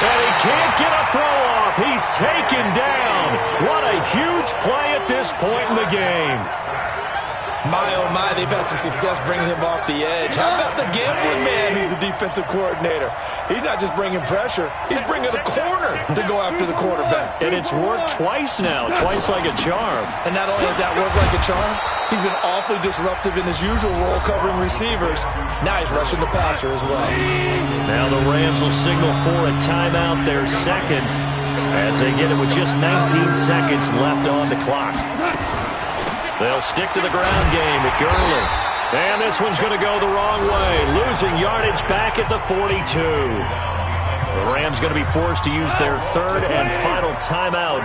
And he can't get a throw off. He's taken down. What a huge play at this point in the game. My, oh my, they've had some success bringing him off the edge. How about the gambling man who's the defensive coordinator? He's not just bringing pressure, he's bringing a corner to go after the quarterback. And it's worked twice now, twice like a charm. And not only has that worked like a charm, he's been awfully disruptive in his usual role covering receivers. Now he's rushing the passer as well. Now the Rams will signal for a timeout, their second, as they get it with just 19 seconds left on the clock. They'll stick to the ground game at Gurley. And this one's going to go the wrong way, losing yardage back at the 42. The Rams going to be forced to use their third and final timeout.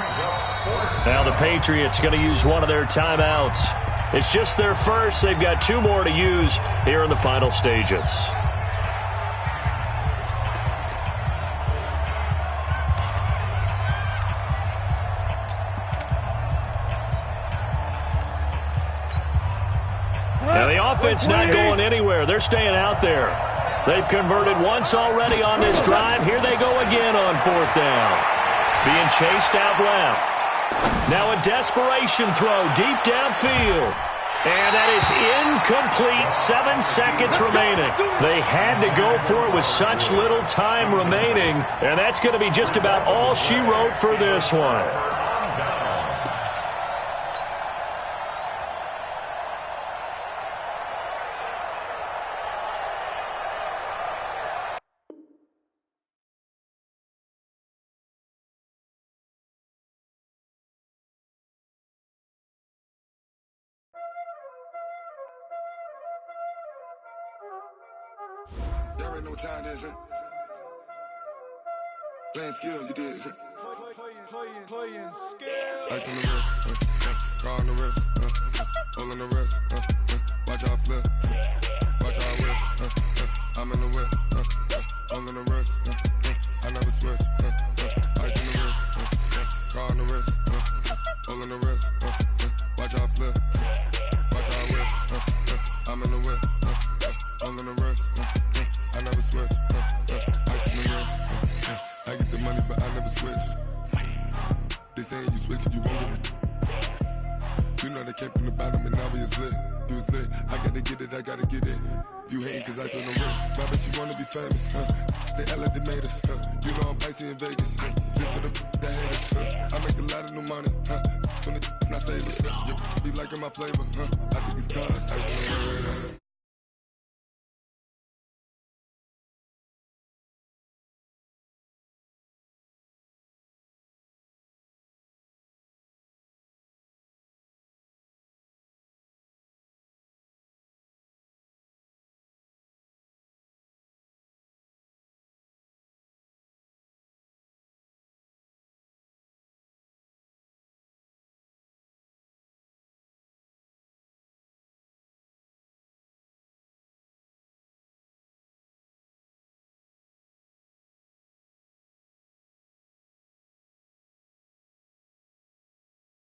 Now the Patriots going to use one of their timeouts. It's just their first. They've got two more to use here in the final stages. Now the offense not going anywhere. They're staying out there. They've converted once already on this drive. Here they go again on fourth down. Being chased out left. Now a desperation throw deep downfield. And that is incomplete. 7 seconds remaining. They had to go for it with such little time remaining. And that's going to be just about all she wrote for this one. Y'all already know what time it is, huh? Playing skills, you did. Playing skills. Ice on the wrist, car on the wrist, hole on the wrist, watch how I flip, watch how I whip, I'm in the whip, hole in the wrist, I never switch, ice on the wrist, car on the wrist, hole in the wrist, watch how I flip, watch how I whip, I'm in the whip, hole in the wrist, I never switch, ice on the wrist, I get the money but I never switch. They saying you switch, you won't get it. You know they came from the bottom and now we is lit. You was lit, I gotta get it, I gotta get it. You hating cause ice on the wrist. My bitch, you wanna be famous, They act like they made us, You know I'm icy in Vegas, This for the that hate us, I make a lot of new money, When it's not savers, You be liking my flavor, I think it's cause ice on the wrist.